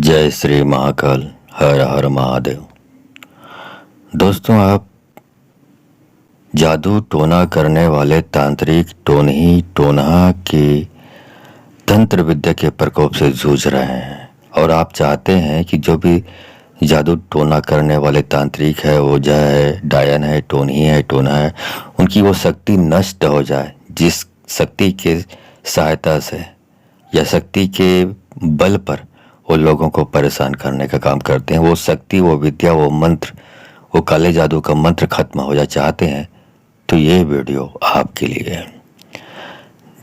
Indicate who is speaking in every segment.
Speaker 1: जय श्री महाकाल। हर हर महादेव। दोस्तों, आप जादू टोना करने वाले तांत्रिक टोनही टोनहा की तंत्र विद्या के प्रकोप से जूझ रहे हैं और आप चाहते हैं कि जो भी जादू टोना करने वाले तांत्रिक है, ओझा है, डायन है, टोनही है, टोना है, उनकी वो शक्ति नष्ट हो जाए। जिस शक्ति के सहायता से या शक्ति के बल पर वो लोगों को परेशान करने का काम करते हैं, वो शक्ति, वो विद्या, वो मंत्र, वो काले जादू का मंत्र खत्म हो जाए चाहते हैं तो ये वीडियो आपके लिए है।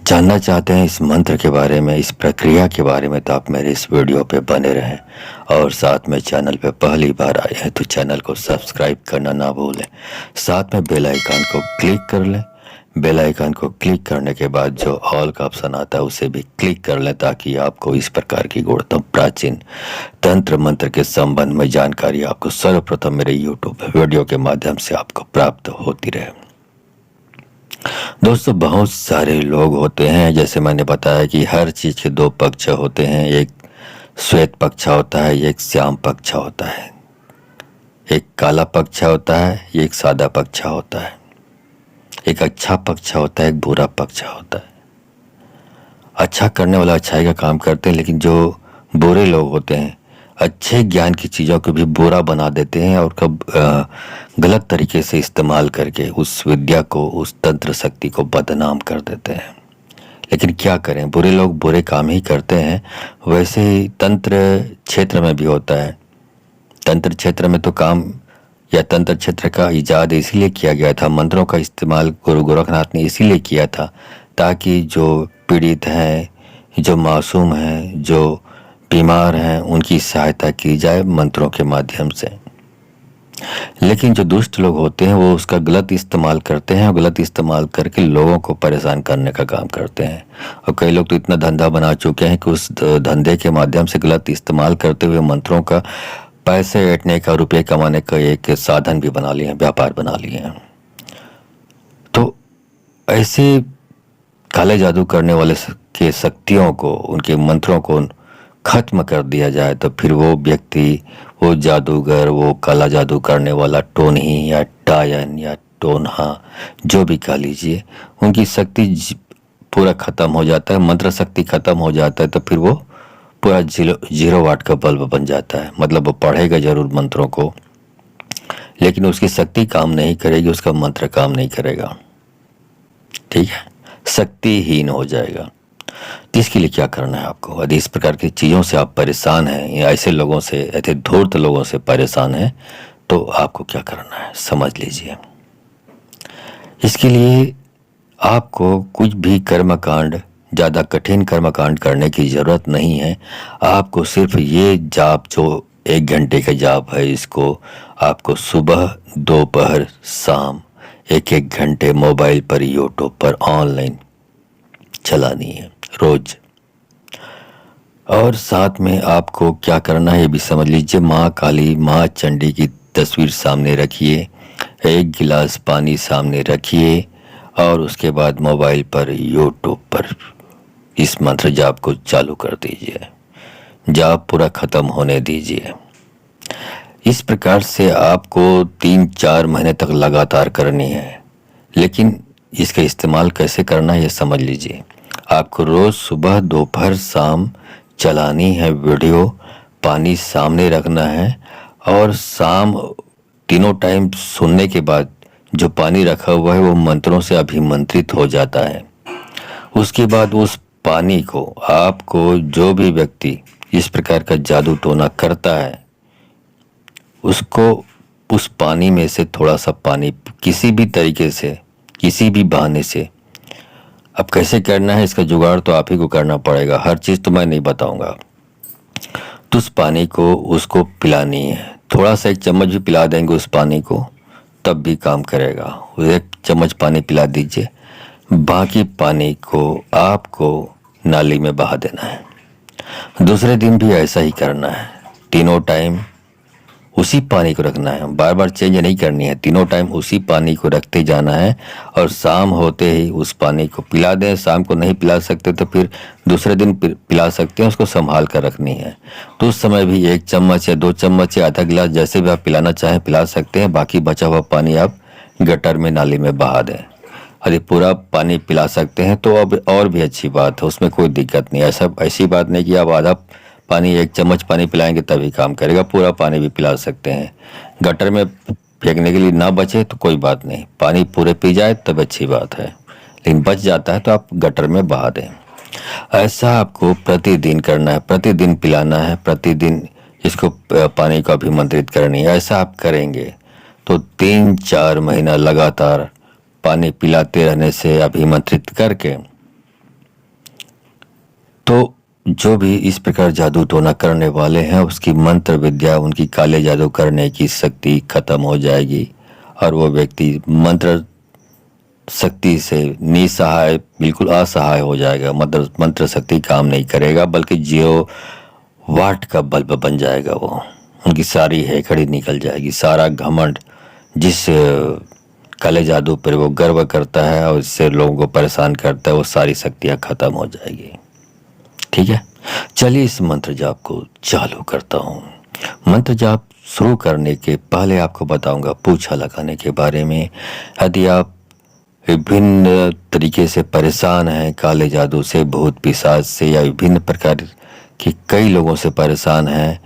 Speaker 1: जानना चाहते हैं इस मंत्र के बारे में, इस प्रक्रिया के बारे में, तो आप मेरे इस वीडियो पे बने रहें और साथ में चैनल पे पहली बार आए हैं तो चैनल को सब्सक्राइब करना ना भूलें। साथ में बेल आइकन को क्लिक कर लें। बेल आइकन को क्लिक करने के बाद जो ऑल का ऑप्शन आता है उसे भी क्लिक कर लें ताकि आपको इस प्रकार की गुणतम प्राचीन तंत्र मंत्र के संबंध में जानकारी आपको सर्वप्रथम मेरे यूट्यूब वीडियो के माध्यम से आपको प्राप्त होती रहे। दोस्तों, बहुत सारे लोग होते हैं, जैसे मैंने बताया कि हर चीज के दो पक्ष होते हैं। एक श्वेत पक्ष होता है, एक श्याम पक्ष होता है। एक काला पक्ष होता है, एक सादा पक्ष होता है। एक अच्छा पक्ष होता है, एक बुरा पक्ष होता है। अच्छा करने वाला अच्छाई का काम करते हैं, लेकिन जो बुरे लोग होते हैं अच्छे ज्ञान की चीज़ों को भी बुरा बना देते हैं और कब गलत तरीके से इस्तेमाल करके उस विद्या को, उस तंत्र शक्ति को बदनाम कर देते हैं। लेकिन क्या करें, बुरे लोग बुरे काम ही करते हैं। वैसे ही तंत्र क्षेत्र में भी होता है। तंत्र क्षेत्र में तो काम या तंत्र क्षेत्र का इजाद इसीलिए किया गया था, मंत्रों का इस्तेमाल गुरु गोरखनाथ ने इसीलिए किया था ताकि जो पीड़ित हैं, जो मासूम हैं, जो बीमार हैं, उनकी सहायता की जाए मंत्रों के माध्यम से। लेकिन जो दुष्ट लोग होते हैं वो उसका गलत इस्तेमाल करते हैं और गलत इस्तेमाल करके लोगों को परेशान करने का काम करते हैं। और कई लोग तो इतना धंधा बना चुके हैं कि उस धंधे के माध्यम से गलत इस्तेमाल करते हुए मंत्रों का पैसे ऐंठने का, रुपये कमाने का एक साधन भी बना लिए हैं, व्यापार बना लिए हैं। तो ऐसे काले जादू करने वाले के शक्तियों को, उनके मंत्रों को खत्म कर दिया जाए तो फिर वो व्यक्ति, वो जादूगर, वो काला जादू करने वाला टोनही या डायन या टोनहा जो भी कह लीजिए, उनकी शक्ति पूरा खत्म हो जाता है, मंत्र शक्ति खत्म हो जाता है तो फिर वो पूरा 0 वाट का बल्ब बन जाता है। मतलब वो पढ़ेगा जरूर मंत्रों को, लेकिन उसकी शक्ति काम नहीं करेगी, उसका मंत्र काम नहीं करेगा। ठीक है, शक्तिहीन हो जाएगा। तो इसके लिए क्या करना है आपको? यदि इस प्रकार की चीज़ों से आप परेशान हैं या ऐसे लोगों से, ऐसे धूर्त लोगों से परेशान हैं, तो आपको क्या करना है समझ लीजिए। इसके लिए आपको कुछ भी कर्मकांड, ज़्यादा कठिन कर्मकांड करने की ज़रूरत नहीं है। आपको सिर्फ ये जाप, जो 1 घंटे का जाप है, इसको आपको सुबह, दोपहर, शाम 1-1 घंटे मोबाइल पर, यूट्यूब पर ऑनलाइन चलानी है रोज। और साथ में आपको क्या करना है ये भी समझ लीजिए। माँ काली, माँ चंडी की तस्वीर सामने रखिए, 1 गिलास पानी सामने रखिए और उसके बाद मोबाइल पर, यूट्यूब पर इस मंत्र जाप को चालू कर दीजिए। जाप पूरा खत्म होने दीजिए। इस प्रकार से आपको 3-4 महीने तक लगातार करनी है। लेकिन इसका इस्तेमाल कैसे करना है ये समझ लीजिए। आपको रोज सुबह, दोपहर, शाम चलानी है वीडियो, पानी सामने रखना है और शाम तीनों टाइम सुनने के बाद जो पानी रखा हुआ है वो मंत्रों से अभिमंत्रित हो जाता है। उसके बाद उस पानी को आपको, जो भी व्यक्ति इस प्रकार का जादू टोना करता है, उसको उस पानी में से थोड़ा सा पानी किसी भी तरीके से, किसी भी बहाने से, अब कैसे करना है इसका जुगाड़ तो आप ही को करना पड़ेगा, हर चीज़ तो मैं नहीं बताऊंगा। तो उस पानी को उसको पिलानी है। थोड़ा सा 1 चम्मच भी पिला देंगे उस पानी को तब भी काम करेगा। 1 चम्मच पानी पिला दीजिए, बाकी पानी को आपको नाली में बहा देना है। दूसरे दिन भी ऐसा ही करना है। तीनों टाइम उसी पानी को रखना है, बार बार चेंज नहीं करनी है, तीनों टाइम उसी पानी को रखते जाना है। और शाम होते ही उस पानी को पिला दें। शाम को नहीं पिला सकते तो फिर दूसरे दिन पिला सकते हैं, उसको संभाल कर रखनी है। तो उस समय भी 1 चम्मच या 2 चम्मच या आधा गिलास जैसे भी आप पिलाना चाहें पिला सकते हैं। बाकी बचा हुआ पानी आप गटर में, नाली में बहा दें। यदि पूरा पानी पिला सकते हैं तो अब और भी अच्छी बात है, उसमें कोई दिक्कत नहीं। ऐसी बात नहीं कि आप आधा पानी 1 चम्मच पानी पिलाएंगे तभी काम करेगा, पूरा पानी भी पिला सकते हैं। गटर में फेंकने के लिए ना बचे तो कोई बात नहीं, पानी पूरे पी जाए तब अच्छी बात है, लेकिन बच जाता है तो आप गटर में बहा दें। ऐसा आपको प्रतिदिन करना है, प्रतिदिन पिलाना है, प्रतिदिन इसको पानी को अभिमंत्रित करनी है। ऐसा आप करेंगे तो 3-4 महीना लगातार पानी पिलाते रहने से अभिमंत्रित करके, तो जो भी इस प्रकार जादू टोना करने वाले हैं उसकी मंत्र विद्या, उनकी काले जादू करने की शक्ति खत्म हो जाएगी और वो व्यक्ति मंत्र शक्ति से निसहाय, बिल्कुल असहाय हो जाएगा। मंत्र शक्ति काम नहीं करेगा, बल्कि जियो वाट का बल्ब बन जाएगा। वो उनकी सारी हैकड़ी निकल जाएगी, सारा घमंड जिस काले जादू पर वो गर्व करता है और इससे लोगों को परेशान करता है, वो सारी शक्तियाँ खत्म हो जाएगी। ठीक है, चलिए इस मंत्र जाप को चालू करता हूँ। मंत्र जाप शुरू करने के पहले आपको बताऊंगा पूछा लगाने के बारे में। यदि आप विभिन्न तरीके से परेशान हैं, काले जादू से, भूत पिशाच से, या विभिन्न प्रकार के कई लोगों से परेशान हैं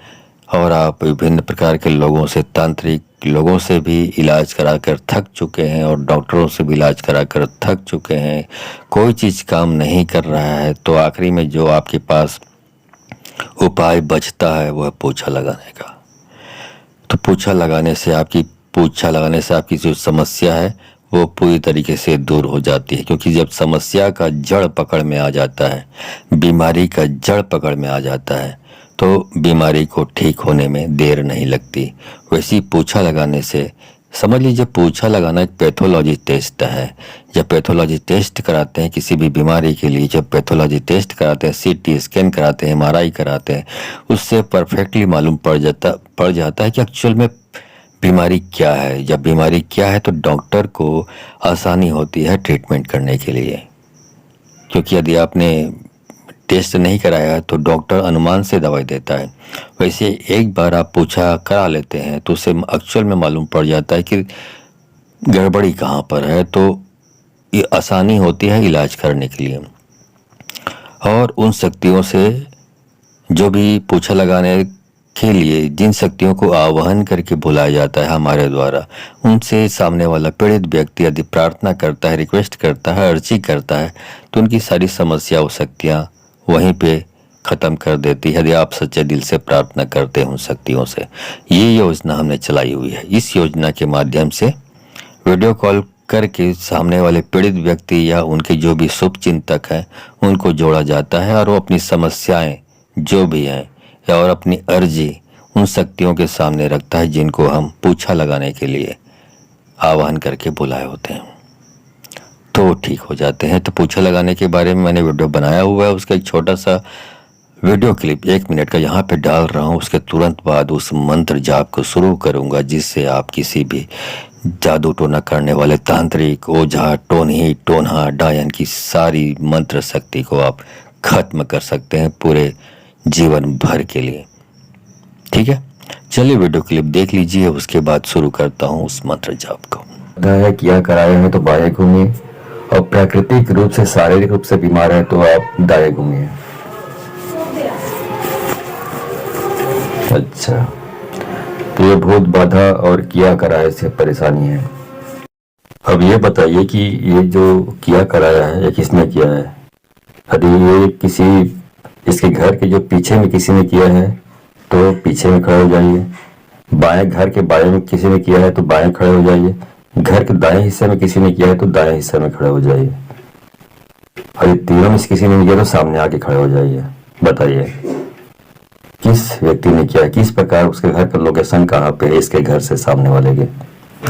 Speaker 1: और आप विभिन्न प्रकार के लोगों से, तांत्रिक लोगों से भी इलाज कराकर थक चुके हैं और डॉक्टरों से भी इलाज कराकर थक चुके हैं, कोई चीज़ काम नहीं कर रहा है, तो आखिरी में जो आपके पास उपाय बचता है वो है पोछा लगाने का। तो पोछा लगाने से आपकी जो समस्या है वो पूरी तरीके से दूर हो जाती है। क्योंकि जब समस्या का जड़ पकड़ में आ जाता है, बीमारी का जड़ पकड़ में आ जाता है, तो बीमारी को ठीक होने में देर नहीं लगती। वैसे ही पोछा लगाने से, समझ लीजिए पोछा लगाना एक पैथोलॉजी टेस्ट है। जब पैथोलॉजी टेस्ट कराते हैं किसी भी बीमारी के लिए, जब पैथोलॉजी टेस्ट कराते हैं, CT स्कैन कराते हैं, MRI कराते हैं, उससे परफेक्टली मालूम पड़ जाता है कि एक्चुअल में बीमारी क्या है। जब बीमारी क्या है तो डॉक्टर को आसानी होती है ट्रीटमेंट करने के लिए। क्योंकि यदि आपने टेस्ट नहीं कराया है तो डॉक्टर अनुमान से दवाई देता है। वैसे एक बार आप पूछा करा लेते हैं तो उसे एक्चुअल में मालूम पड़ जाता है कि गड़बड़ी कहाँ पर है, तो ये आसानी होती है इलाज करने के लिए। और उन शक्तियों से, जो भी पूछा लगाने के लिए जिन शक्तियों को आवाहन करके बुलाया जाता है हमारे द्वारा, उनसे सामने वाला पीड़ित व्यक्ति यदि प्रार्थना करता है, रिक्वेस्ट करता है, अर्जी करता है, तो उनकी सारी समस्या और शक्तियाँ वहीं पे ख़त्म कर देती है, यदि आप सच्चे दिल से प्रार्थना करते हैं उन शक्तियों से। ये योजना हमने चलाई हुई है। इस योजना के माध्यम से वीडियो कॉल करके सामने वाले पीड़ित व्यक्ति या उनके जो भी शुभ चिंतक हैं उनको जोड़ा जाता है और वो अपनी समस्याएं जो भी हैं और अपनी अर्जी उन शक्तियों के सामने रखता है जिनको हम पूछा लगाने के लिए आह्वान करके बुलाए होते हैं, तो वो ठीक हो जाते हैं। तो पूछा लगाने के बारे में मैंने वीडियो बनाया हुआ है, उसका एक छोटा सा वीडियो क्लिप 1 मिनट का यहाँ पे डाल रहा हूँ। उसके तुरंत बाद उस मंत्र जाप को शुरू करूँगा, जिससे आप किसी भी जादू टोना करने वाले तांत्रिक, ओझा, टोनही, टोनहा, डायन की सारी मंत्र शक्ति को आप खत्म कर सकते हैं पूरे जीवन भर के लिए। ठीक है, चलिए वीडियो क्लिप देख लीजिए, उसके बाद शुरू करता हूँ उस मंत्र जाप को।
Speaker 2: किया कराए हैं तो बाएं घूमिए, और प्राकृतिक रूप से, शारीरिक रूप से बीमार है तो आप दाएं घूमिए। अच्छा, तो ये भूत बाधा और किया कराए से परेशानी है। अब ये बताइए कि ये जो किया कराया है ये किसने किया है? यदि ये किसी, इसके घर के जो पीछे में किसी ने किया है तो पीछे में खड़े हो जाइए। बाएं, घर के बाएं में किसी ने किया है तो बाएं खड़े हो जाइए। घर के दाएं हिस्से में किसी ने किया है तो दाएं हिस्से में खड़े हो जाइए। और ये तीनों में किसी ने नहीं किया तो सामने आके खड़े हो जाइए। बताइए किस व्यक्ति ने किया है, किस प्रकार, उसके घर का लोकेशन कहाँ पे है, इसके घर से सामने वाले के,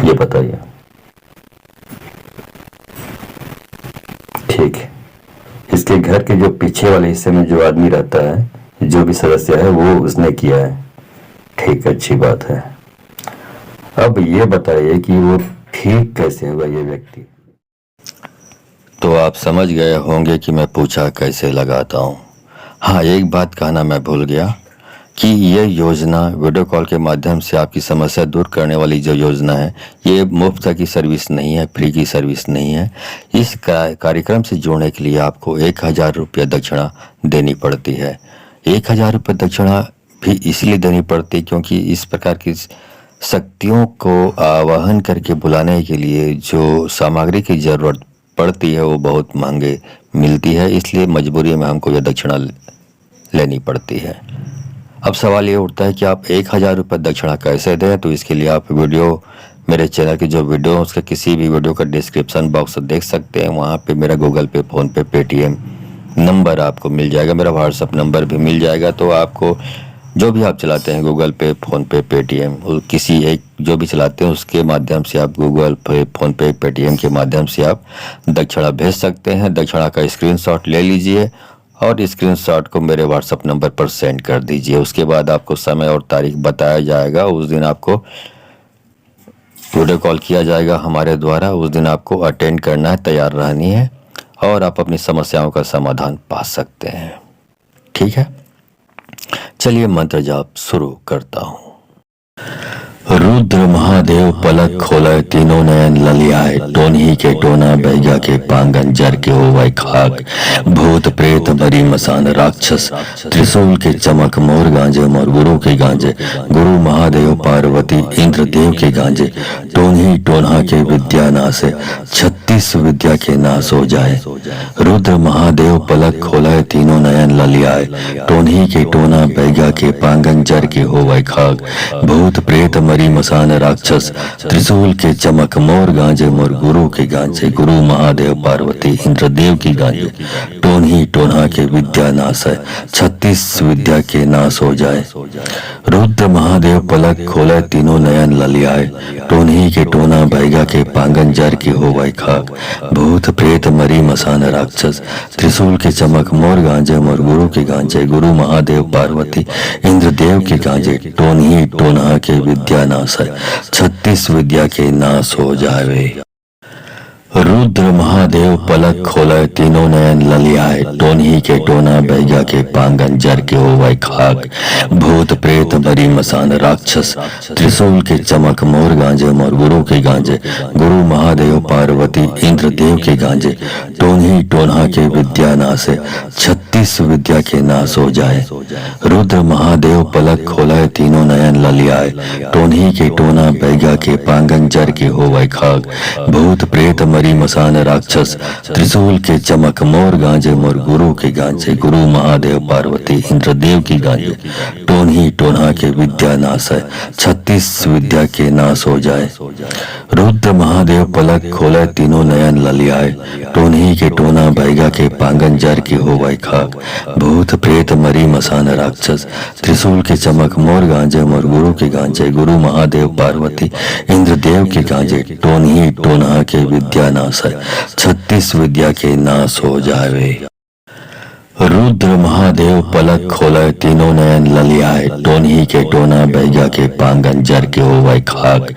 Speaker 2: ये बताइए। ठीक है, इसके घर के जो पीछे वाले हिस्से में जो आदमी रहता है, जो भी सदस्य है, वो उसने किया है। ठीक, अच्छी बात है। अब ये बताइए कि वो ठीक कैसे हुआ ये व्यक्ति।
Speaker 1: तो आप समझ गए होंगे कि मैं पूछा कैसे लगाता हूँ। हाँ, एक बात कहना मैं भूल गया कि ये योजना वीडियो कॉल के माध्यम से आपकी समस्या दूर करने वाली जो योजना है, ये मुफ्त की सर्विस नहीं है, फ्री की सर्विस नहीं है। इस कार्यक्रम से जुड़ने के लिए आपको 1000 रुपये दक्षिणा देनी पड़ती है। 1000 रुपये दक्षिणा भी इसलिए देनी पड़ती क्योंकि इस प्रकार की शक्तियों को आवाहन करके बुलाने के लिए जो सामग्री की ज़रूरत पड़ती है वो बहुत महंगे मिलती है, इसलिए मजबूरी में हमको यह दक्षिणा लेनी पड़ती है। अब सवाल ये उठता है कि आप 1000 रुपये दक्षिणा कैसे दें। तो इसके लिए आप वीडियो, मेरे चैनल की जो वीडियो है उसके किसी भी वीडियो का डिस्क्रिप्शन बॉक्स देख सकते हैं। वहाँ पे मेरा गूगल पे, फ़ोन पे, पेटीएम नंबर आपको मिल जाएगा, मेरा व्हाट्सअप नंबर भी मिल जाएगा। तो आपको जो भी आप चलाते हैं, गूगल पे, फ़ोन पे, पेटीएम, किसी एक जो भी चलाते हैं उसके माध्यम से आप गूगल पे, फ़ोन पे, पेटीएम के माध्यम से आप दक्षिणा भेज सकते हैं। दक्षिणा का स्क्रीनशॉट ले लीजिए और स्क्रीनशॉट को मेरे व्हाट्सअप नंबर पर सेंड कर दीजिए। उसके बाद आपको समय और तारीख बताया जाएगा। उस दिन आपको वीडियो कॉल किया जाएगा हमारे द्वारा। उस दिन आपको अटेंड करना है, तैयार रहनी है और आप अपनी समस्याओं का समाधान पा सकते हैं। ठीक है, चलिए मंत्र जाप शुरू करता हूँ। रुद्र महादेव पलक खोलय, तीनों नयन ललियाए, टोनही के टोना, बैगा के पांगन, जर के होवै खाक, भूत प्रेत बरी मसान, राक्षस त्रिशूल के चमक, मोर गांजे मोर गुरु के गांजे, गुरु महादेव पार्वती इंद्र देव के गांजे, टोनही टोना के विद्या नासे, 36 विद्या के नाश हो जाए। रुद्र महादेव पलक खोलय, तीनों नयन ललियाए, टोनही के टोना, बैगा के पांगन, जर के होवै खाक, भूत प्रेत मरी मसान, राक्षस त्रिशूल के चमक, मोर गांजे मोर गुरु के गांजे, गुरु महादेव पार्वती इंद्र देव की गांजे, टोनही टोना के विद्या नाश है, 36 विद्या के नाश हो जाए। रुद्र महादेव पलक खोले, तीनों नयन ललियाए, टोनही के टोना, बैगा के पांगन, जर के होवै खाक, भूत प्रेत मरी मसान, राक्षस त्रिशूल के चमक, मोर गांजे मोर गुरु के गांजे, गुरु महादेव पार्वती इंद्र देव के गांजे, टोनही टोना के विद्या नाश है, 36 विद्या के नाश हो जावे। रुद्र महादेव पलक खोले, तीनों नयन ललियाए, टोनही के टोना, बैगा के पांगन, जर के होवै खाक, भूत प्रेत बरी मसान, राक्षस त्रिशूल के चमक, मोर गांजे मोर गुरु के गांजे, गुरु महादेव पार्वती इंद्र देव के गांजे, टोनही टोना के विद्या नाश है, 36 विद्या के नाश हो जाए। रुद्र महादेव पलक खोले, तीनों नयन ललियाए, टोनही के टोना, बैगा के पांगन, जर के होवै खाक, भूत प्रेत मरी मसान, राक्षस त्रिशूल के चमक, मोर गांजे मोर गुरु के गांजे, गुरु महादेव पार्वती इंद्र देव की गांजे, टोनही टोना के विद्या नाश है, 36 विद्या के नाश हो जाए। रुद्र महादेव पलक खोले, तीनों नयन ललियाए, टोनही के टोना, बैगा के पांगन, जर के होवै खाक, भूत प्रेत मरी मसान, राक्षस त्रिशूल के चमक, मोर गांजे मोर गुरु के गांजे, गुरु महादेव पार्वती इंद्र देव के गांजे, टोनही टोना के विद्या नाश है, 36 विद्या के नाश हो जावे। रुद्र महादेव पलक खोले, तीनों नयन ललियाए, टोनही के टोना, बैगा के पांगन, जर के होवै खाक,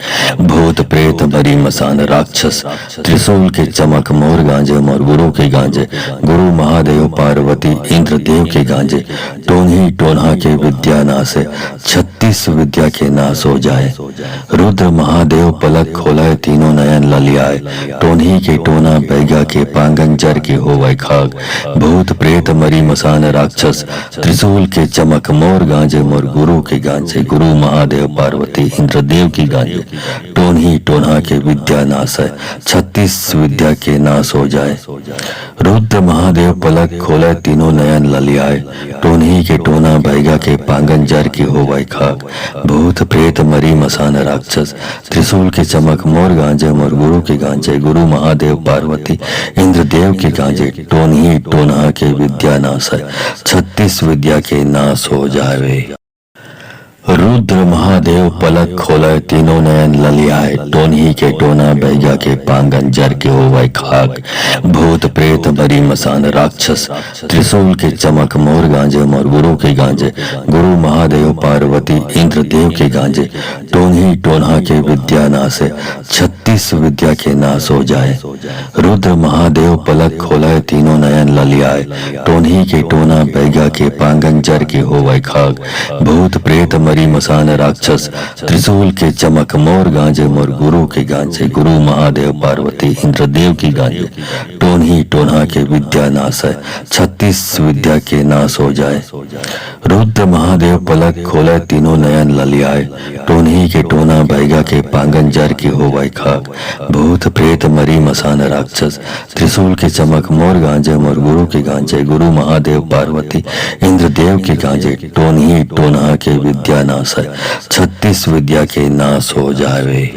Speaker 1: भूत प्रेत बरी मसान, राक्षस त्रिशूल के चमक, मोर गांजे मोर गुरु के गांजे, गुरु महादेव पार्वती इंद्र देव के गांजे, टोनही टोना के विद्या नाश है, 36 विद्या के नाश हो जाए। रुद्र महादेव पलक खोले, तीनों नयन ललियाए, टोनही के टोना, बैगा के पांगन, जर के होवै खाक, भूत प्रेत मरी मसान, राक्षस त्रिशूल के चमक, मोर गांजे मोर गुरु के गांजे, गुरु महादेव पार्वती इंद्र देव की गांजे, टोनही टोना के विद्या नाश है, 36 विद्या के नाश हो जाए। रुद्र महादेव पलक खोले, तीनों नयन ललियाए, टोनही के टोना, बैगा के पांगन, जर के होवै खाक, भूत प्रेत मरी मसान, राक्षस त्रिशूल के चमक, मोर गांजे मोर गुरु के गांजे, गुरु महादेव पार्वती इंद्र देव के गांजे, टोनही टोना के विद्या नाश है, 36 विद्या के नाश हो जावे। रुद्र महादेव पलक खोले तीनों नयन ललियाए टोन्ही के टोना बैगा के पांगन जर के होवै खाक भूत प्रेत मरी मसान राक्षस त्रिशूल के चमक मोर गांजे मोर गुरु के गांजे गुरु महादेव पार्वती इंद्र देव के गांजे टोन्ही टोन्हा के विद्या नासे 36 विद्या के नाश हो जाए। रुद्र महादेव पलक खोले तीनों नयन ललियाए टोन्ही के टोना बैगा के पांगन जर के होवै खाक भूत प्रेत मरी मसान राक्षस त्रिशूल के चमक मोर गांजे मोर गुरु के गांजे गुरु महादेव पार्वती इंद्र देव की गांजे टोन्ही टोन्हा के विद्या नाश है 36 विद्या के नाश हो जाए। रुद्र महादेव पलक खोले तीनों नयन ललियाए टोन्ही के टोना बैगा के पांगन जर के होवै खाक भूत प्रेत मरी मसान राक्षस त्रिशूल के चमक मोर गांजे मोर गुरु के गांजे गुरु महादेव पार्वती इंद्र देव के गांजे टोन्ही टोन्हा के विद्या नाश है 36 विद्या के नाश हो जावे।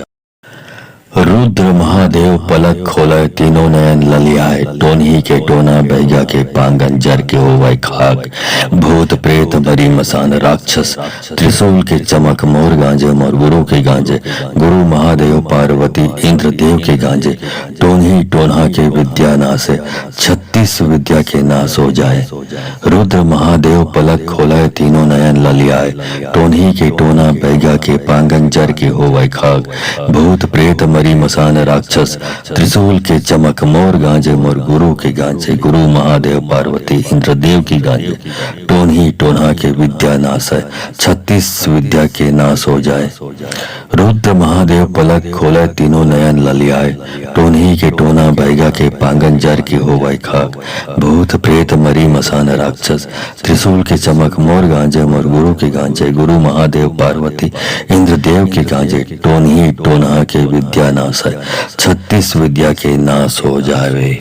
Speaker 1: रुद्र महादेव पलक खोले तीनों नयन ललियाए टोन्ही के टोना बैगा के पांगन जर के होवै खाक भूत प्रेत मरी मसान राक्षस त्रिशूल के चमक मोर गांजे मोर गुरु के गांजे गुरु महादेव पार्वती इंद्र देव के गांजे टोन्ही टोन्हा के विद्या नाश है 36 विद्या के नाश हो जाए। रुद्र महादेव पलक खोले तीनों नयन ललियाए टोन्ही के टोना बैगा के पांगन जर के होवै खाक भूत प्रेत मरी मसान राक्षस त्रिशूल के चमक मोर गांजे मोर गुरु के गांजे गुरु महादेव पार्वती इंद्र देव की गांजे टोन्ही टोन्हा के विद्या नाश है 36 विद्या के नाश हो जाए। रुद्र महादेव पलक खोले तीनों नयन ललियाए टोन्ही के टोना बैगा के पांगन जर के होवै खाक भूत प्रेत मरी मसान राक्षस त्रिशूल के चमक मोर गांजे मोर गुरु के गांजे गुरु महादेव पार्वती इंद्र देव के गांजे टोन्ही टोन्हा के विद्या नाश है 36 विद्या के नाश हो जावे।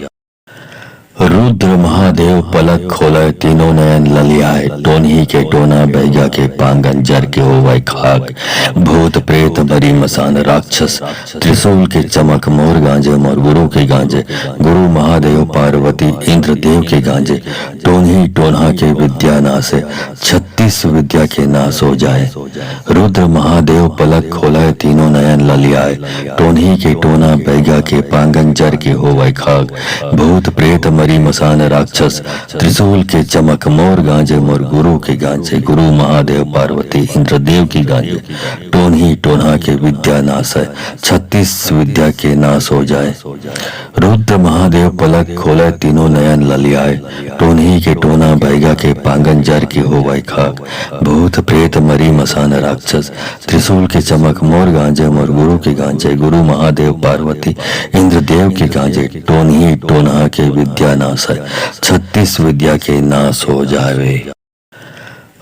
Speaker 1: रुद्र महादेव पलक खोले तीनों नयन ललियाए टोन्ही के टोना बैगा के पांगन जर के होवै खाक भूत प्रेत मरी मसान राक्षस त्रिशूल के चमक मोर गांजे मोर गुरु के गांजे गुरु महादेव पार्वती इंद्र देव के गांजे टोन्ही टोन्हा के विद्या नाश है 36 विद्या के नाश हो जाए। रुद्र महादेव पलक खोले तीनों नयन ललियाए टोन्ही के टोना बैगा के पांगन जर के होवै खाक भूत प्रेत मरी मसान राक्षस त्रिशूल के चमक मोर गांजे मोर गुरु के गांजे गुरु महादेव पार्वती इंद्र देव की गांजे टोन्ही टोन्हा के विद्या नाश है 36 विद्या के नाश हो जाए। रुद्र महादेव पलक खोले तीनों नयन ललियाए टोन्ही के टोना बैगा के पांगन जर के होवै खाक भूत प्रेत मरी मसान राक्षस त्रिशूल के चमक मोर गांजे मोर गुरु के गांजे गुरु महादेव पार्वती इंद्र देव के गांजे टोन्ही टोन्हा के विद्या नाश है 36 विद्या के नाश हो जावे।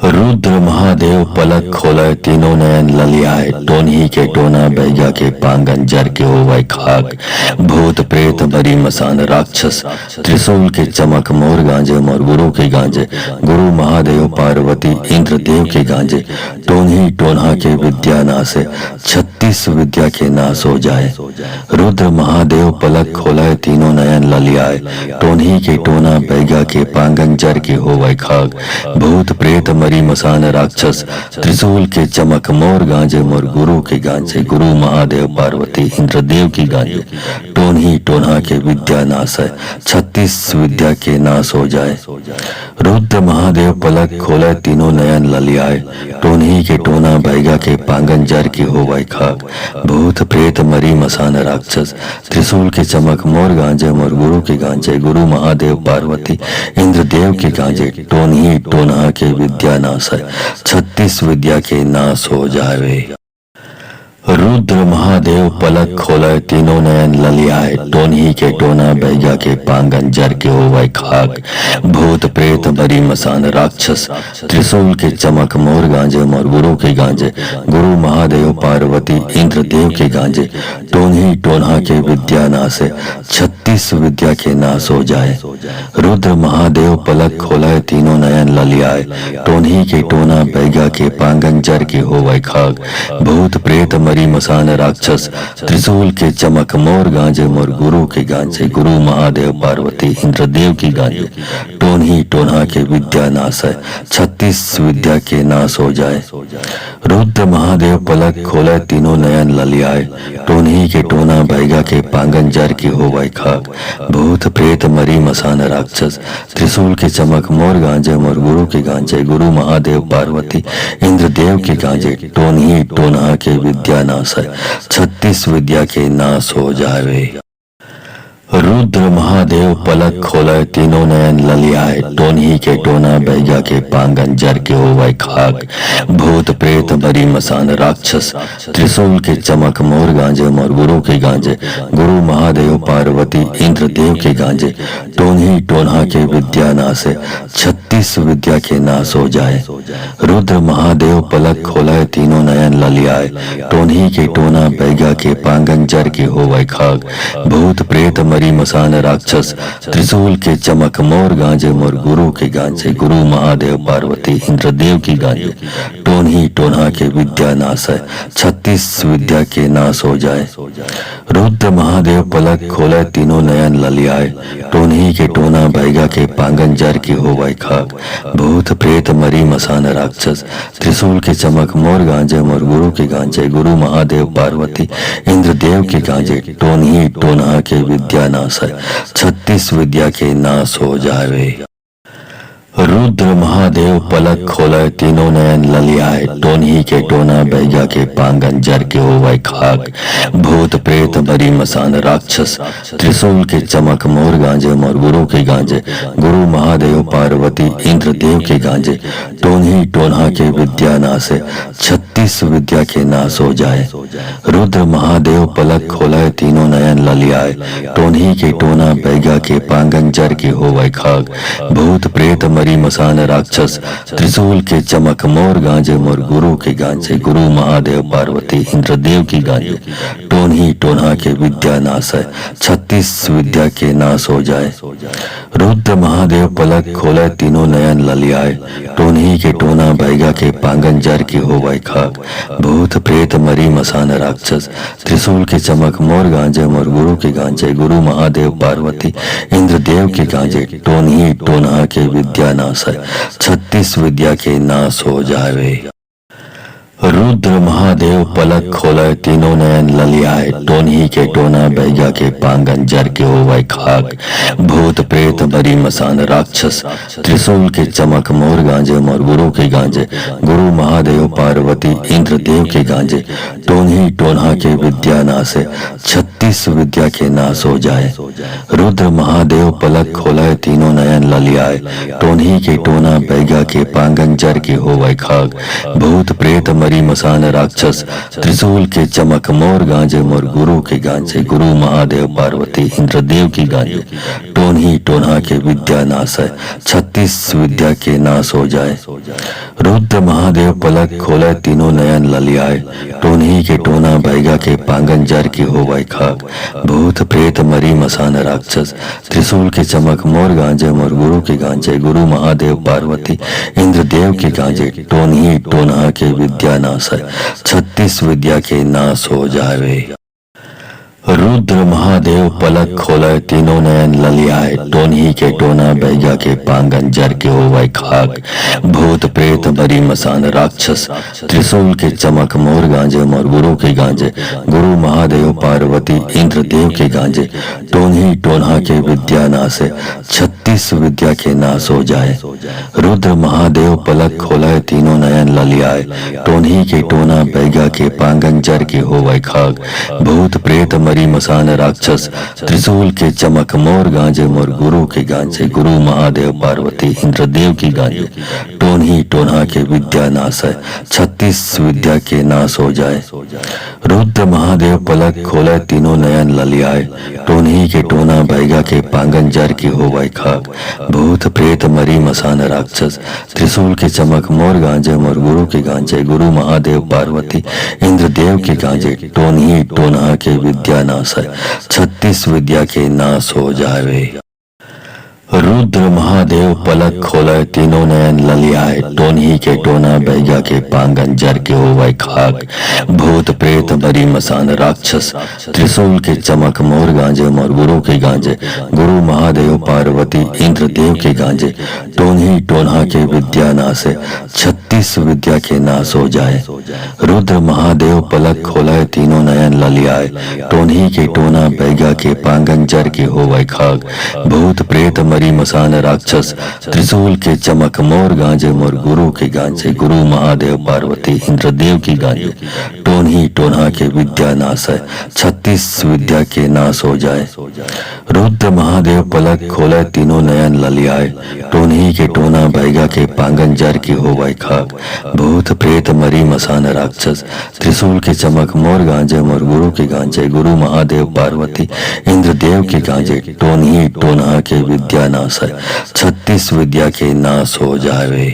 Speaker 1: रुद्र महादेव पलक खोले तीनों नयन ललियाए टोन्ही के टोना बैगा के पांगन जर के होवै खाक भूत प्रेत मरी मसान राक्षस त्रिशूल के चमक मोर गांजे मोर गुरु के गांजे गुरु महादेव पार्वती इंद्र देव के गांजे टोन्ही टोन्हा के विद्या नाश है 36 विद्या के नाश हो जाए। रुद्र महादेव पलक खोले तीनों नयन ललियाए टोन्ही के टोना बैगा के पांगन जर के होवै खाक भूत प्रेत मरी मसान राक्षस त्रिशूल के चमक मोर गांजे मोर गुरु के गांजे गुरु महादेव पार्वती इंद्र देव की गांजे टोन्ही टोन्हा के विद्या नाश है 36 विद्या के नाश हो जाए। रुद्र महादेव पलक खोले तीनों नयन ललियाए टोन्ही के टोना बैगा के पांगन जर के होवै खाक भूत प्रेत मरी मसान राक्षस त्रिशूल के चमक मोर गांजे मोर गुरु के गांजे गुरु महादेव पार्वती इंद्र देव के गांजे टोन्ही टोन्हा के विद्या नाश है 36 विद्या के नाश हो जावे। रुद्र महादेव पलक खोले तीनों नयन ललियाए टोन्ही के टोना बैगा के पांगन जर के होवै खाक भूत प्रेत मरी मसान राक्षस त्रिशूल के चमक मोर गांजे मोर गुरु के गांजे गुरु महादेव पार्वती इंद्र देव के गांजे टोन्ही टोन्हा के विद्या नाश है 36 विद्या के नाश हो जाए। रुद्र महादेव पलक खोले तीनों नयन ललियाए टोन्ही के टोना बैगा के पांगन जर के होवै खाक भूत प्रेत मरी मसान राक्षस त्रिशूल के चमक मोर गांजे मोर गुरु के गांजे गुरु महादेव पार्वती इंद्रदेव की गांजे टोन ही टोना के विद्या नाश है 36 विद्या के नाश हो जाए। रुद्र महादेव पलक खोले तीनों नयन ललियाए टोन ही के टोना भैगा के पांगन जर की हो वै खाक भूत प्रेत मरी मसान राक्षस त्रिशूल के चमक मोर गांजे मोर गुरु के गांजे गुरु महादेव पार्वती इंद्रदेव के गांजे टोन ही टोना के विद्या नाश है 36 विद्या के नाश हो जावे। रुद्र महादेव पलक खोले तीनों नयन ललियाए टोन ही के टोना बैगा के पांगन जर के हो वै खाक भूत प्रेत मरी मसान राक्षस त्रिशूल के चमक मोर गांजे मोर गुरु के गांजे गुरु महादेव पार्वती इंद्रदेव के गांजे टोन ही टोना के विद्या नाश है 36 विद्या के नाश हो जाए। रुद्र महादेव पलक खोले तीनों नयन ललियाए टोन ही के टोना बैगा के पांगन जर के हो वै खाक भूत प्रेत मरी मसान राक्षस त्रिशूल के चमक मोर गांजे मोर गुरु के गांजे गुरु महादेव पार्वती इंद्रदेव की गांजे टोन ही टोना के विद्या नाश है 36 विद्या के नाश हो जाए। रुद्र महादेव पलक खोले तीनों नयन ललियाए टोन ही के टोना भैगा के पांगन जर की हो वै खाक भूत प्रेत मरी मसान राक्षस त्रिशूल के चमक मोर गांजे मोर गुरु के गांजे गुरु महादेव पार्वती इंद्रदेव के गांजे टोन ही टोना के विद्या नाश है 36 विद्या के नाश हो जावे। रुद्र महादेव पलक खोले तीनों नयन ललियाए टोन ही के टोना बैगा के पांगन जर के हो वै खाक भूत प्रेत मरी मसान राक्षस त्रिशूल के चमक मोर गांजे मोर गुरु के गांजे गुरु महादेव पार्वती इंद्रदेव के गांजे टोन ही टोना के विद्या नाश है 36 विद्या के नाश हो जाए। रुद्र महादेव पलक खोले तीनों नयन ललियाए टोन ही के टोना बैगा के पांगन जर के हो वै खाक भूत प्रेत मरी मसान राक्षस त्रिशूल के चमक मोर गांजे मोर गुरु के गांजे गुरु महादेव पार्वती इंद्रदेव की गांजे टोन ही टोना के विद्या नाश है 36 विद्या के नाश हो जाए। रुद्र महादेव पलक खोले तीनों नयन ललियाए टोन ही के टोना भैगा के पांगन जर की हो वै खाक भूत प्रेत मरी मसान राक्षस त्रिशूल के चमक मोर गांजे मोर गुरु के गांजे गुरु महादेव पार्वती इंद्रदेव के गांजे टोन ही टोना के विद्या नाश है 36 विद्या के नाश हो जावे। रुद्र महादेव पलक खोले तीनों नयन ललियाए टोन ही के टोना बैगा के पांगन जर के हो वै खाक भूत प्रेत मरी मसान राक्षस त्रिशूल के चमक मोर गांजे मोर गुरु के गांजे गुरु महादेव पार्वती इंद्रदेव के गांजे टोन ही टोना के विद्या नाश है 36 विद्या के नाश हो जाए। रुद्र महादेव पलक खोले तीनों नयन ललियाए टोन ही के टोना बैगा के पांगन जर के हो वै खाक भूत प्रेत मरी मसान राक्षस त्रिशूल के चमक मोर गांजे मोर गुरु के गांजे गुरु महादेव पार्वती इंद्रदेव की गांजे टोन ही टोना के विद्या नाश है 36 विद्या के नाश हो जाए। रुद्र महादेव पलक खोले तीनों नयन ललियाए टोन ही के टोना भैगा के पांगन जर की हो वै खाक भूत प्रेत मरी मसान राक्षस त्रिशूल के चमक मोर गांजे मोर गुरु के गांजे गुरु महादेव पार्वती इंद्रदेव के गांजे टोन ही टोना के विद्या नाश है 36 विद्या के नाश हो जावे। रुद्र महादेव पलक खोले तीनों नयन ललियाए टोन ही के टोना बैगा के पांगन जर के हो वै खाक भूत प्रेत मरी मसान राक्षस त्रिशूल के चमक मोर गांजे मोर गुरु के गांजे गुरु महादेव पार्वती इंद्रदेव के गांजे टोन ही टोना के विद्या नाश है 36 विद्या के नाश हो जाए। रुद्र महादेव पलक खोले तीनों नयन ललियाए टोन ही के टोना बैगा के पांगन जर के हो वै खाक भूत प्रेत मरी मसान राक्षस त्रिशूल के चमक मोर गांजे मोर गुरु के गांजे गुरु महादेव पार्वती इंद्रदेव की गांजे टोन ही टोना के विद्या नाश है 36 विद्या के नाश हो जाए। रुद्र महादेव पलक खोले तीनों नयन ललियाए टोन ही के टोना बैगा के पांगन जर की हो वै खाक भूत प्रेत मरी मसान राक्षस त्रिशूल के चमक मोर गांजे मोर गुरु के गांजे गुरु महादेव पार्वती इंद्रदेव के गांजे टोन ही टोना के विद्या नाश है 36 विद्या के नाश हो जावे। रुद्र महादेव पलक खोले तीनों नयन ललियाए, टोनही के टोना बैगा के पांगन जर के होवै खाक, भूत प्रेत मरी मसान राक्षस त्रिशूल के चमक मोर गांजे मोर गुरु के गांजे, गुरु महादेव पार्वती इंद्र देव के गांजे, टोनही टोन्हा के विद्या नासे 36 विद्या के नाश हो जाए। रुद्र महादेव पलक खोले तीनों नयन ललियाए, टोनही के टोना बैगा के पांगन जर के होवै खाक, भूत प्रेत मरी मसान राक्षस त्रिशूल के चमक मोर गांजे मोर गुरु के गांजे, गुरु महादेव पार्वती इंद्र देव की गांजे, टोनही टोन्हा के विद्या नाश है 36 विद्या के नाश हो जाए। रुद्र महादेव पलक खोले तीनों नयन ललियाए, टोनही के टोना बैगा के पांगन जर की होवै खाक, भूत प्रेत मरी मसान राक्षस त्रिशूल के चमक मोर गांजे मोर गुरु के गांजे, गुरु महादेव पार्वती इंद्र देव के गांजे, टोनही टोन्हा के विद्या नाश है 36 विद्या के नाश हो जावे।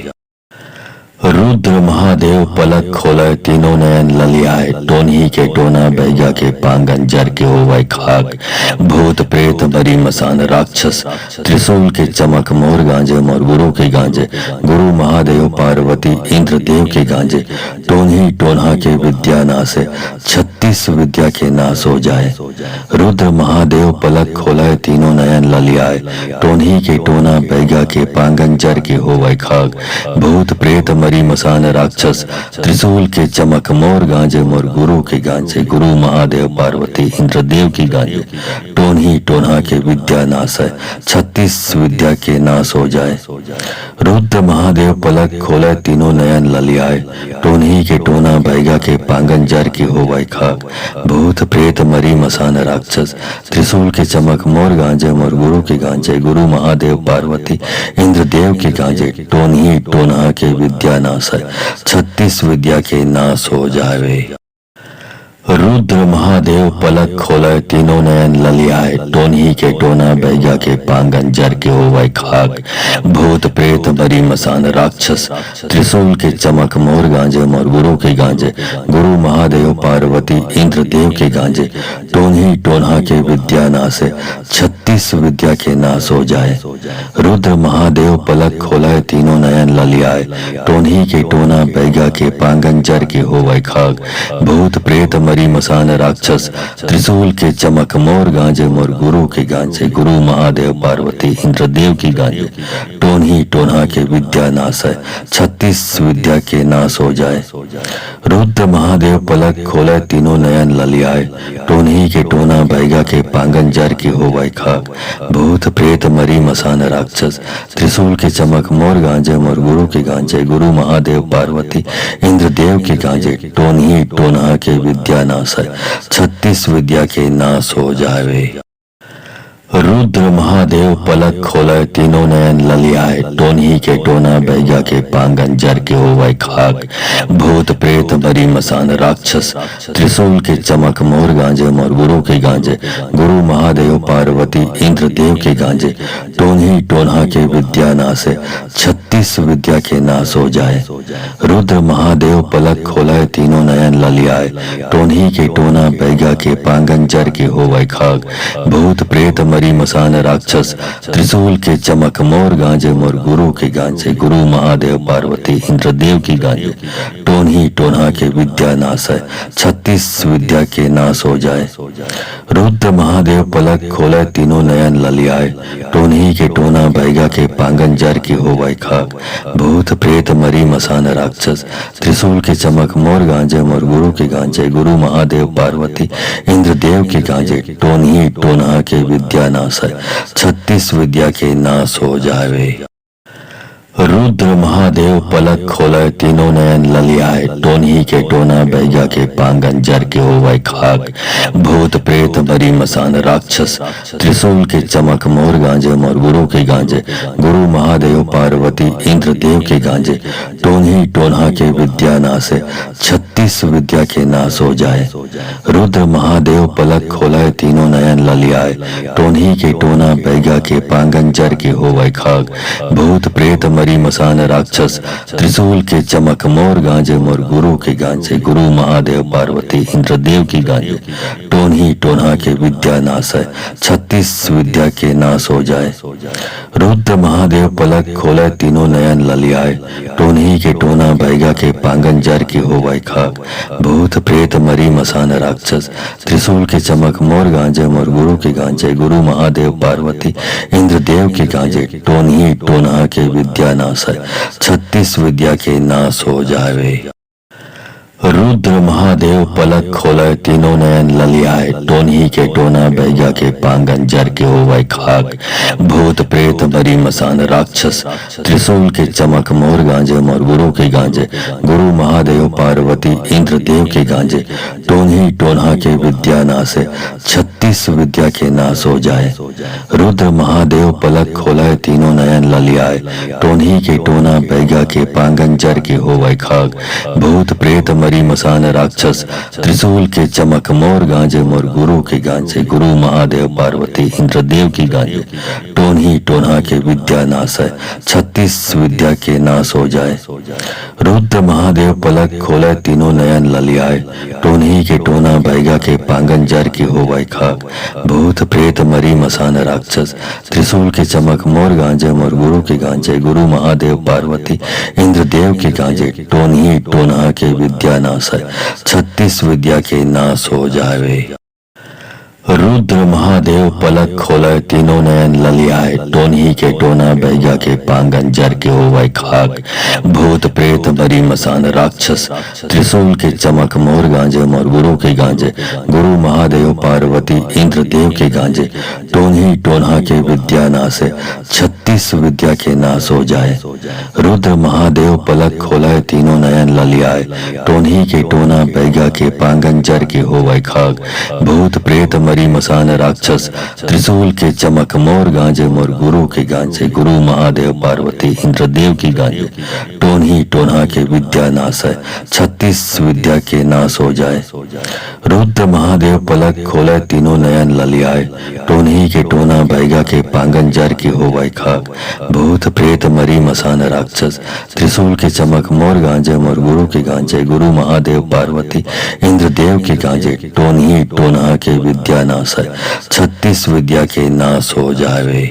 Speaker 1: रुद्र महादेव पलक खोले तीनों नयन ललियाए, टोनही के टोना बैगा के पांगन जर के होवै खाक, भूत प्रेत मरी मसान राक्षस त्रिशूल के चमक मोर गांजे मोर गुरु के गांजे, गुरु महादेव पार्वती इंद्र देव के गांजे, टोनही टोन्हा के विद्या नाश है 36 विद्या के नाश हो जाए। रुद्र महादेव पलक खोले तीनों नयन ललियाए, टोनही के टोना बैगा के पांगन जर के होवै खाक, भूत प्रेत मरी मसान राक्षस त्रिशूल के चमक मोर गांजे मोर गुरु के गांजे, गुरु महादेव पार्वती इंद्र देव की गांजे, टोनही टोन्हा के विद्या नाश है 36 विद्या के नाश हो जाए। रुद्र महादेव पलक खोले तीनों नयन ललियाए, टोनही के टोना बैगा के पांगन जर की होवै खाक, भूत प्रेत मरी मसान राक्षस त्रिशूल के चमक मोर गांजे मोर गुरु के गांजे, गुरु महादेव पार्वती इंद्र देव के गांजे, टोनही टोन्हा के विद्या नाश है 36 विद्या के नाश हो जावे। रुद्र महादेव पलक खोले तीनों नयन ललियाए, टोनही के टोना बैगा के पांगन जर के होवै खाक, भूत प्रेत मरी मसान राक्षस त्रिशूल के चमक मोर गांजे मोर गुरु के गांजे, गुरु महादेव पार्वती इंद्र देव के गांजे, टोनही टोन्हा के विद्या नाश है 36 विद्या के नाश हो जाए। रुद्र महादेव पलक खोले तीनों नयन ललियाए, टोनही के टोना बैगा के पांगन जर के होवै खाक, भूत प्रेत मरी मसान राक्षस त्रिशूल के चमक मोर गांजे मोर गुरु के गांजे, गुरु महादेव पार्वती इंद्र देव की गांजे, टोनही टोन्हा के विद्या नाश है 36 विद्या के नाश हो जाए। रुद्र महादेव पलक खोले तीनों नयन ललियाए, टोनही के टोना बैगा के पांगन जर की होवै खाक, भूत प्रेत मरी मसान राक्षस त्रिशूल के चमक मोर गांजे मोर गुरु के गांजे, गुरु महादेव पार्वती इंद्र देव के गांजे, टोनही टोन्हा के विद्या नाश है 36 विद्या के नाश हो जावे। रुद्र महादेव पलक खोले तीनों नयन ललियाए, टोनही के टोना बैगा के पांगन जर के होवै खाक, भूत प्रेत मरी मसान राक्षस त्रिशूल के चमक मोर गांजे मोर गुरु के गांजे, गुरु महादेव पार्वती इंद्र देव के गांजे, टोनही टोन्हा के विद्या नाश है 36 विद्या के नाश हो जाए। रुद्र महादेव पलक खोले तीनों नयन ललियाए, टोनही के टोना बैगा के पांगन जर के होवै खाक, भूत प्रेत मरी मसान राक्षस त्रिशूल के चमक मोर गांजे मोर गुरु के गांजे, गुरु महादेव पार्वती इंद्र देव की गांजे, टोनही टोन्हा के विद्या नाश है 36 विद्या के नाश हो जाए। रुद्र महादेव पलक खोले तीनों नयन ललियाए, टोनही के टोना बैगा के पांगन जर की होवै खाक, भूत प्रेत मरी मसान राक्षस त्रिशूल के चमक मोर गांजे मोर गुरु के गांजे, गुरु महादेव पार्वती इंद्र देव के गांजे, टोनही टोन्हा के विद्या नाश है 36 विद्या के नाश हो जावे। रुद्र महादेव पलक खोले तीनों नयन ललियाए, टोनही के टोना बैगा के पांगन जर के होवै खाक, भूत प्रेत मरी मसान राक्षस त्रिशूल के चमक मोर गांजे मोर गुरु के गांजे, गुरु महादेव पार्वती इंद्र देव के गांजे, टोनही टोन्हा के विद्या नाश है 36 विद्या के नाश हो जाए। रुद्र महादेव पलक खोले तीनों नयन ललियाए, टोनही के टोना बैगा के पांगन जर के होवै खाक, भूत प्रेत मरी मसान राक्षस त्रिशूल के चमक मोर गांजे मोर गुरु के गांजे, गुरु महादेव पार्वती इंद्र देव की गांजे, टोन्ही टोन्हा के विद्या नाश है, 36 विद्या के नाश हो जाए। रुद्र महादेव पलक खोले तीनों नयन ललियाए, टोन्ही के टोना बैगा के पांगन जर की हो वै खाक। भूत प्रेत मरी मसान राक्षस, त्रिशूल के चमक मोर गांजे मोर गुरु के गांजे, गुरु महादेव पार्वती इंद्रदेव के गांजे, टोन्ही टोन्हा के विद्या नाश है, 36 विद्या के नाश हो जावे। रुद्र महादेव पलक खोले तीनों नयन ललियाए, टोन्ही के टोना बैगा के पांगन जर के हो वै खाक। भूत प्रेत मरी मसान राक्षस, त्रिशूल के चमक मोर गांजे मोर गुरु के गांजे, गुरु महादेव पार्वती इंद्रदेव के गांजे, टोन्ही टोन्हा के विद्या नाश है, 36 विद्या के नाश हो जाए। रुद्र महादेव पलक खोले तीनों नयन ललियाए, टोन्ही के टोना बैगा के पांगन जर के हो वै खाक। भूत प्रेत मरी मसान राक्षस, त्रिशूल के चमक मोर गांजे मोर गुरु के गांजे, गुरु महादेव पार्वती इंद्रदेव की गांजे, टोन्ही टोन्हा के विद्या नाश है, 36 विद्या के नाश हो जाए। रुद्र महादेव पलक खोले तीनों नयन ललियाए, टोन्ही के टोना बैगा के पांगन जर की हो वै खाक। भूत प्रेत मरी मसान राक्षस, त्रिशूल के चमक मोर गांजे मोर गुरु के गांजे, गुरु महादेव पार्वती इंद्रदेव के गांजे, टोन्ही टोन्हा के विद्या नाश है, 36 विद्या के नाश हो जावे। रुद्र महादेव पलक खोले तीनों नयन ललियाए, टोन्ही के टोना बैगा के पांगन जर के हो वै खाक। भूत प्रेत मरी मसान राक्षस, त्रिशूल के चमक मोर गांजे मोर गुरु के गांजे, गुरु महादेव पार्वती इंद्रदेव के गांजे, टोन्ही टोन्हा के विद्या नाश है, 36 विद्या के नाश हो जाए। रुद्र महादेव पलक खोले तीनों नयन ललियाए, टोन्ही के टोना बैगा के पांगन जर के हो वै खाक। भूत प्रेत मरी मसान राक्षस, त्रिशूल के चमक मोर गांजे मोर गुरु के गांजे, गुरु महादेव पार्वती इंद्रदेव की गांजे, टोन्ही टोन्हा के विद्या नाश है, 36 विद्या के नाश हो जाए। रुद्र महादेव पलक खोले तीनों नयन ललियाए, टोन्ही के टोना बैगा के पांगन जर की हो वै खाक। भूत प्रेत मरी मसान राक्षस, त्रिशूल के चमक मोर गांजे मोर गुरु के गांजे, गुरु महादेव पार्वती इंद्रदेव के गांजे, टोन्ही टोन्हा के विद्या नाश है, 36 विद्या के नाश हो जावे।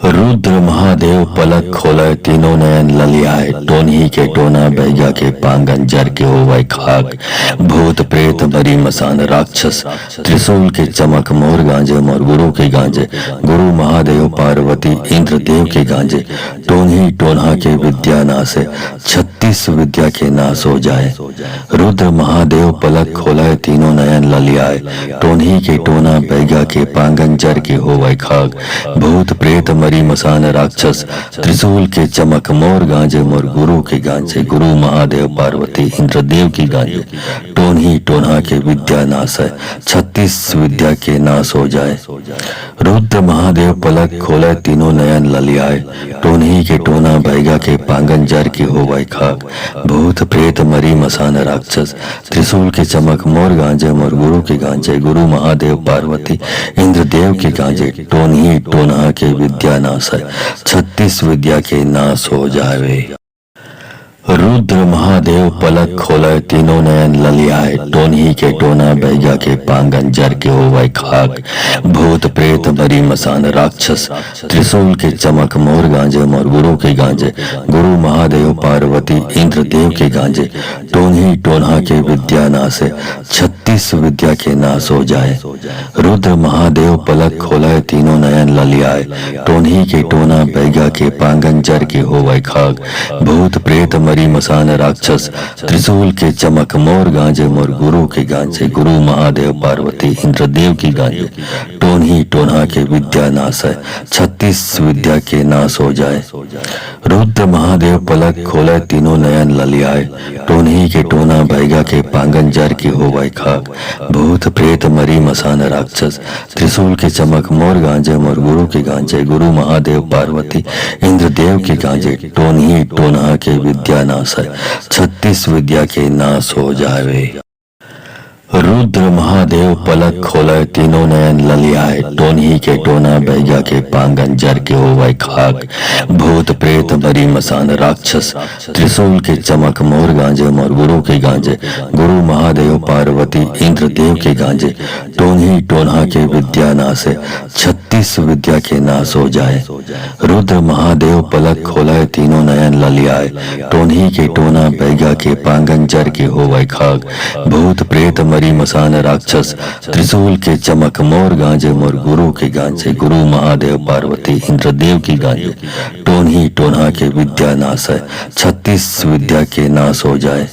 Speaker 1: रुद्र महादेव पलक खोले तीनों नयन ललियाए, टोन्ही के टोना बैगा के पांगन जर के हो वै खाक। भूत प्रेत मरी मसान राक्षस, त्रिशूल के चमक मोर गांजे मोर गुरु के गांजे, गुरु महादेव पार्वती इंद्रदेव के गांजे, टोन्ही टोन्हा के विद्या नाश है, 36 विद्या के नाश हो जाए। रुद्र महादेव पलक खोले तीनों नयन ललियाए, टोन्ही के टोना बैगा के पांगन जर के हो वै खाक। भूत प्रेत मरी मसान राक्षस, त्रिशूल के चमक मोर गांजे मोर गुरु के गांजे, गुरु महादेव पार्वती इंद्रदेव की गांजे, टोन्ही टोन्हा के विद्या नाश है, 36 विद्या के नाश हो जाए। रुद्र महादेव पलक खोले तीनों नयन ललियाए, टोन्ही के टोना बैगा के पांगन जर की हो वै खाक। भूत प्रेत मरी मसान राक्षस, त्रिशूल के चमक मोर गांजे मोर गुरु के गांजे, गुरु महादेव पार्वती इंद्रदेव के गांजे, टोन्ही टोन्हा के विद्या नाश है, 36 विद्या के नाश हो जावे। रुद्र महादेव पलक खोले तीनों नयन ललियाए, टोन्ही के टोना बैगा के पांगन जर के हो वै खाक। भूत प्रेत मरी मसान राक्षस, त्रिशूल के चमक मोर गांजे मोर गुरु के गांजे, गुरु महादेव पार्वती इंद्रदेव के गांजे, टोन्ही टोन्हा के विद्या नाश है, 36 विद्या के नाश हो जाए। रुद्र महादेव पलक खोले तीनों नयन ललियाए, टोन्ही के टोना बैगा के पांगन जर के हो वै खाक। भूत प्रेत मरी मसान राक्षस, त्रिशूल के चमक मोर गांजे मोर गुरु के गांजे, गुरु महादेव पार्वती इंद्रदेव की गांजे, टोन्ही टोन्हा के विद्या नाश है, 36 विद्या के नाश हो जाए। रुद्र महादेव पलक खोले तीनों नयन ललियाए, टोन्ही के टोना बैगा के पांगन जर की हो वै खाक। भूत प्रेत मरी मसान राक्षस, त्रिशूल के चमक मोर गांजे मोर गुरु के गांजे, गुरु महादेव पार्वती इंद्रदेव के गांजे, टोन्ही टोन्हा के विद्या नाश है, 36 विद्या के नाश हो जावे। रुद्र महादेव पलक खोले तीनों नयन ललियाए टोनही के टोना बैगा के पांगन जर के होवै खाक भूत प्रेत मरी मसान राक्षस त्रिशूल के चमक मोर गांजे मोर गुरु के गांजे गुरु महादेव पार्वती इंद्र देव के गांजे टोनही टोना के विद्या नासे 36 विद्या के नाश हो जाए। रुद्र महादेव पलक खोले तीनों नयन ललियाए टोनही के टोना बैगा के पांगन जर के होवै खाक भूत प्रेत मरी मसान राक्षस त्रिशूल के चमक मोर गांजे मोर गुरु के गांजे गुरु महादेव पार्वती इंद्र देव की गांजे टोनही टोना के विद्या नाश है 36 विद्या के नाश हो जाए।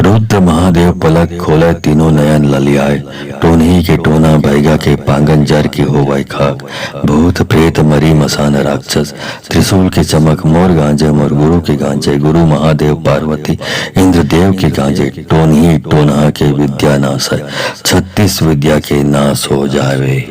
Speaker 1: रुद्र महादेव पलक खोले तीनों नयन ललियाए टोनही के टोना बैगा के पांगन जर के होवै खाक भूत प्रेत मरी मसान राक्षस त्रिशूल के चमक मोर गांजे मोर गुरु के गांजे गुरु महादेव पार्वती इंद्र देव के गांजे टोनही टोना के विद्या नाश है 36 विद्या के नाश हो जावे।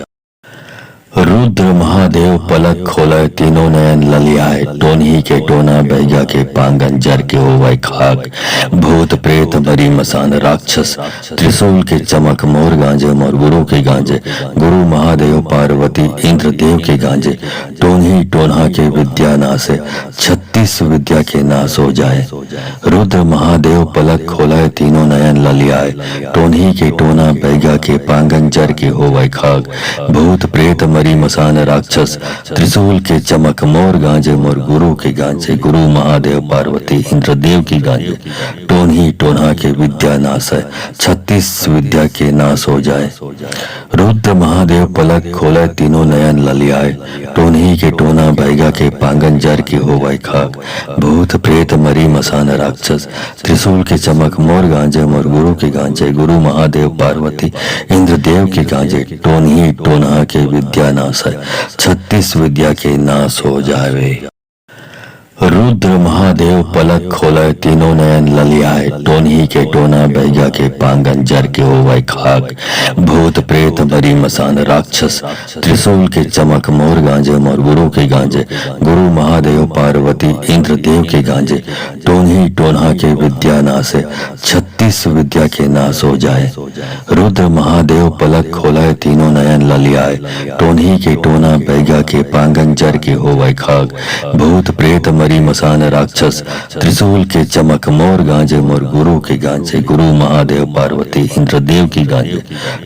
Speaker 1: रुद्र महादेव पलक खोले तीनों नयन ललियाए टोनही के टोना बैगा के पांगन जर के होवै खाक भूत प्रेत मरी मसान राक्षस त्रिशूल के चमक मोर गांजे मोर गुरु के गांजे गुरु महादेव पार्वती इंद्र देव के गांजे टोनही टोना के विद्या नाश है 36 विद्या के नाश हो जाए। रुद्र महादेव पलक खोले तीनों नयन ललियाए टोनही के टोना बैगा के पांगन जर के होवै खाक भूत प्रेत मरी मसान राक्षस त्रिशूल के चमक मोर गांजे मोर गुरु के गांजे गुरु महादेव पार्वती इंद्र देव की गांजे टोनही टोना के विद्या नाश है 36 विद्या के नाश हो जाए। रुद्र महादेव पलक खोले तीनों नयन ललियाए टोनही के टोना बैगा के पांगन जर के होवै खाक भूत प्रेत मरी मसान राक्षस त्रिशूल के चमक मोर गांजे मोर गुरु के गांजे गुरु महादेव पार्वती इंद्र देव के गांजे टोनही टोना के विद्या नाश है 36 विद्या के नाश हो जावे। रुद्र महादेव पलक खोले तीनों नयन ललियाए टोनही के टोना बैगा के पांगन जर के होवै खाक भूत प्रेत मरी मसान राक्षस त्रिशूल के चमक मोर गांजे मोर गुरु के गांजे गुरु महादेव पार्वती इंद्र देव के गांजे टोनही टोना के विद्या नाश है 36 विद्या के नाश हो जाए। रुद्र महादेव पलक खोले तीनों नयन ललियाए टोनही के टोना बैगा के पांगन जर के होवै खाक भूत प्रेत मरी मसान राक्षस त्रिशूल के चमक मोर गांजे मोर गुरु के गांजे गुरु महादेव पार्वती इंद्र देव की गांजे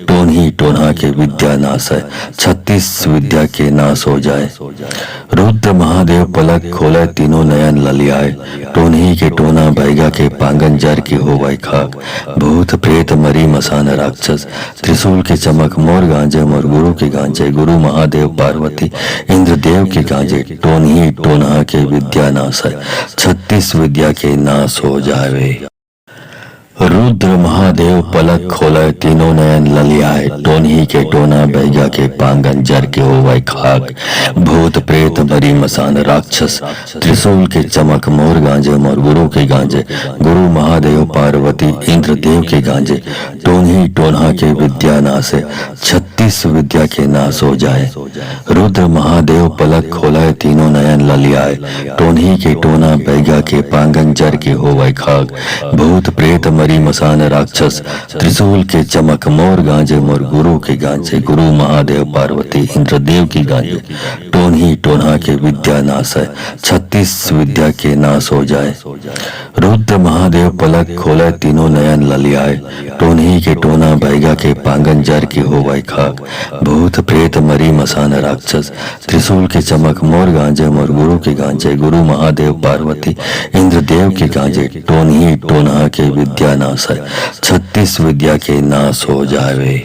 Speaker 1: टोनही टोना के विद्या नाश है 36 विद्या के नाश हो जाए। रुद्र महादेव पलक खोले तीनों नयन ललियाए टोनही के टोना बैगा के पांगन जर के होवै खाक भूत प्रेत मरी मसान राक्षस त्रिशूल के चमक मोर गांजे मोर गुरु के गांजे गुरु महादेव पार्वती इंद्र देव के गांजे टोनही टोना के विद्या नाश है 36 विद्या के नाश हो जावे। रुद्र महादेव पलक खोले तीनों नयन ललियाए टोनही के टोना बैगा के पांगन जर के होवै खाक भूत प्रेत मरी मसान राक्षस त्रिशूल के चमक मोर गांजे मोर गुरु के गांजे गुरु महादेव पार्वती इंद्र देव के गांजे टोनही टोना के विद्या नाश है 36 विद्या के नाश हो जाए। रुद्र महादेव पलक खोले तीनों नयन ललियाए टोनही के टोना बैगा के पांगन जर के होवै खाक भूत प्रेत मरी मसान राक्षस त्रिशूल के चमक मोर गांजे मोर गुरु के गांजे गुरु महादेव पार्वती इंद्र देव की गांजे टोनही टोना के विद्या नाश है 36 विद्या के नाश हो जाए। रुद्र महादेव पलक खोले तीनों नयन ललियाए टोनही के टोना बैगा के पांगन जर के होवै खाक भूत प्रेत मरी मसान राक्षस त्रिशूल के चमक मोर गांजे मोर गुरु के गांजे गुरु महादेव पार्वती इंद्र देव के गांजे टोनही टोना के विद्या नाश है 36 विद्या के नाश हो जावे।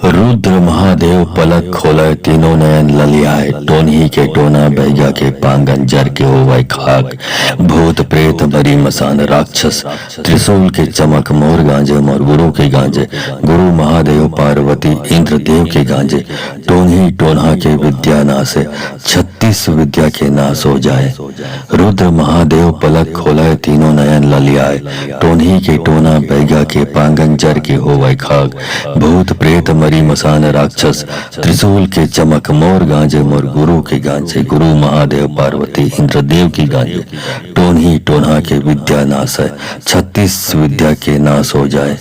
Speaker 1: रुद्र महादेव पलक खोले तीनों नयन ललियाए टोनही के टोना बैगा के पांगन जर के होवै खाक भूत प्रेत मरी मसान राक्षस त्रिशूल के चमक मोर गांजे मोर गुरु के गांजे गुरु महादेव पार्वती इंद्र देव के गांजे टोनही टोना के विद्या नाश है 36 विद्या के नाश हो जाए। रुद्र महादेव पलक खोले तीनों नयन ललियाए टोनही के टोना बैगा के पांगन जर के होवै खाक भूत प्रेत मरी मसान राक्षस त्रिशूल के चमक मोर गांजे मोर गुरु के गांजे, गुरु महादेव पार्वती इंद्रदेव की गांजे, टोनही टोना के विद्या नाश है, 36 विद्या के नाश हो जाए।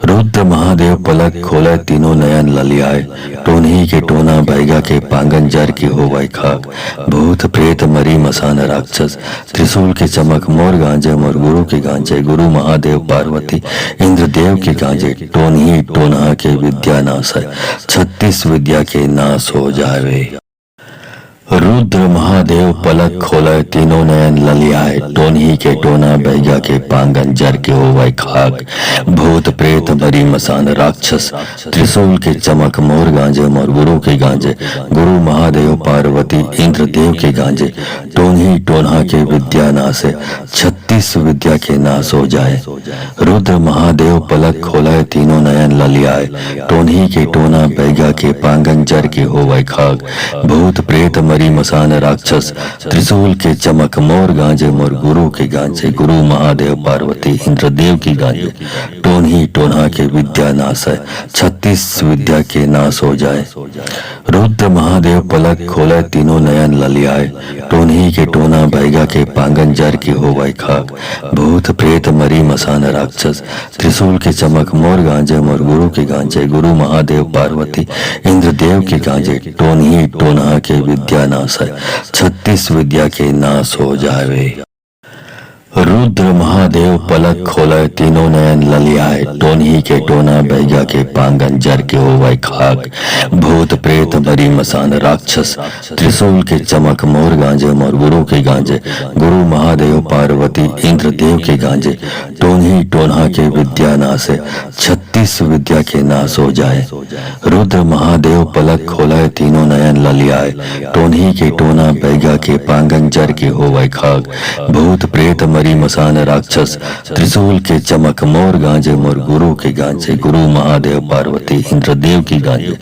Speaker 1: रुद्र महादेव पलक खोले तीनों नयन ललियाए, टोनही के टोना बैगा के पांगन जर की हो वै खाक, भूत प्रेत मरी मसान राक्षस, त्रिशूल के चमक मोर गांजे मोर गुरु के गांजे, गुरु महादेव पार्वती इंद्रदेव के गांजे, टोनही टोना के विद्या नाश है, 36 विद्या के नाश हो जावे। रुद्र महादेव पलक खोले तीनों नयन ललियाए, टोनही के टोना बैगा के पांगन जर के हो वै खाक, भूत प्रेत मरी मसान राक्षस, त्रिशूल के चमक मोर गांजे मोर गुरु के गांजे, गुरु महादेव पार्वती इंद्रदेव के गांजे, टोनही टोना के विद्या नाश है, 36 विद्या के नाश हो जाए। रुद्र महादेव पलक खोले तीनों नयन ललियाए, टोनही के टोना बैगा के पांगन जर के हो वै खाक, भूत प्रेत मरी मसान राक्षस, त्रिशूल के चमक मोर गांजे मोर गुरु के गांजे, गुरु महादेव पार्वती इंद्रदेव की गांजे, टोनही टोना के विद्या नाश है, 36 विद्या के नाश हो जाए। रुद्र महादेव पलक खोले तीनों नयन ललियाए, टोनही के टोना बैगा के पांगन जर की हो वै खाक, भूत प्रेत मरी मसान राक्षस, त्रिशूल के चमक मोर गांजे मोर गुरु के गांजे, गुरु महादेव पार्वती इंद्रदेव के गांजे, टोनही टोना के विद्या नाश है, 36 विद्या के नाश हो जावे। रुद्र महादेव पलक खोले तीनों नयन ललियाए, टोनही के टोना बैगा के पांगन जर के हो वै खाक, भूत प्रेत मरी मसान राक्षस, त्रिशूल के चमक मोर गांजे मोर गुरु के गांजे, गुरु महादेव पार्वती इंद्रदेव के गांजे, टोनही टोना के विद्या नाश है, 36 विद्या के नाश हो जाए। रुद्र महादेव पलक खोले तीनों नयन ललियाए, टोनही के टोना बैगा के पांगन जर के हो वै खाक, भूत प्रेत मरी मसान राक्षस, त्रिशूल के चमक मोर गांजे मोर गुरु के गांजे, गुरु महादेव पार्वती इंद्रदेव की गांजे,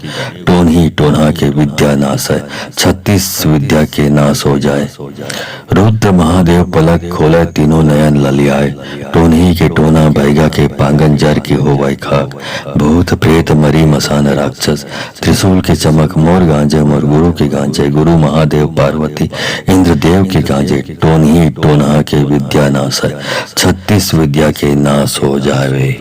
Speaker 1: टोनही टोना के विद्या नाश है, 36 विद्या के नाश हो जाए। रुद्र महादेव पलक खोले तीनों नयन ललियाए, टोनही के टोना बैगा के पांगन जर की हो वै खाक, भूत प्रेत मरी मसान राक्षस, त्रिशूल के चमक मोर गांजे मोर गुरु के गांजे, गुरु महादेव पार्वती इंद्रदेव के गांजे, टोनही टोना के विद्या नाश है, 36 विद्या के नाश हो जावे।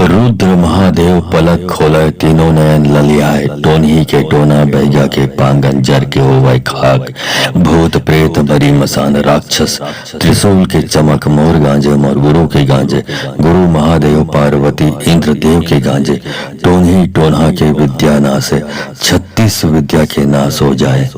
Speaker 1: रुद्र महादेव पलक खोले तीनों नयन ललियाए, टोनही के टोना बैगा के पांगन जर के हो वै खाक, भूत प्रेत मरी मसान राक्षस, त्रिशूल के चमक मोर गांजे मोर गुरु के गांजे, गुरु महादेव पार्वती इंद्रदेव के गांजे, टोनही टोना के विद्या नाश है, 36 विद्या के नाश हो जाए।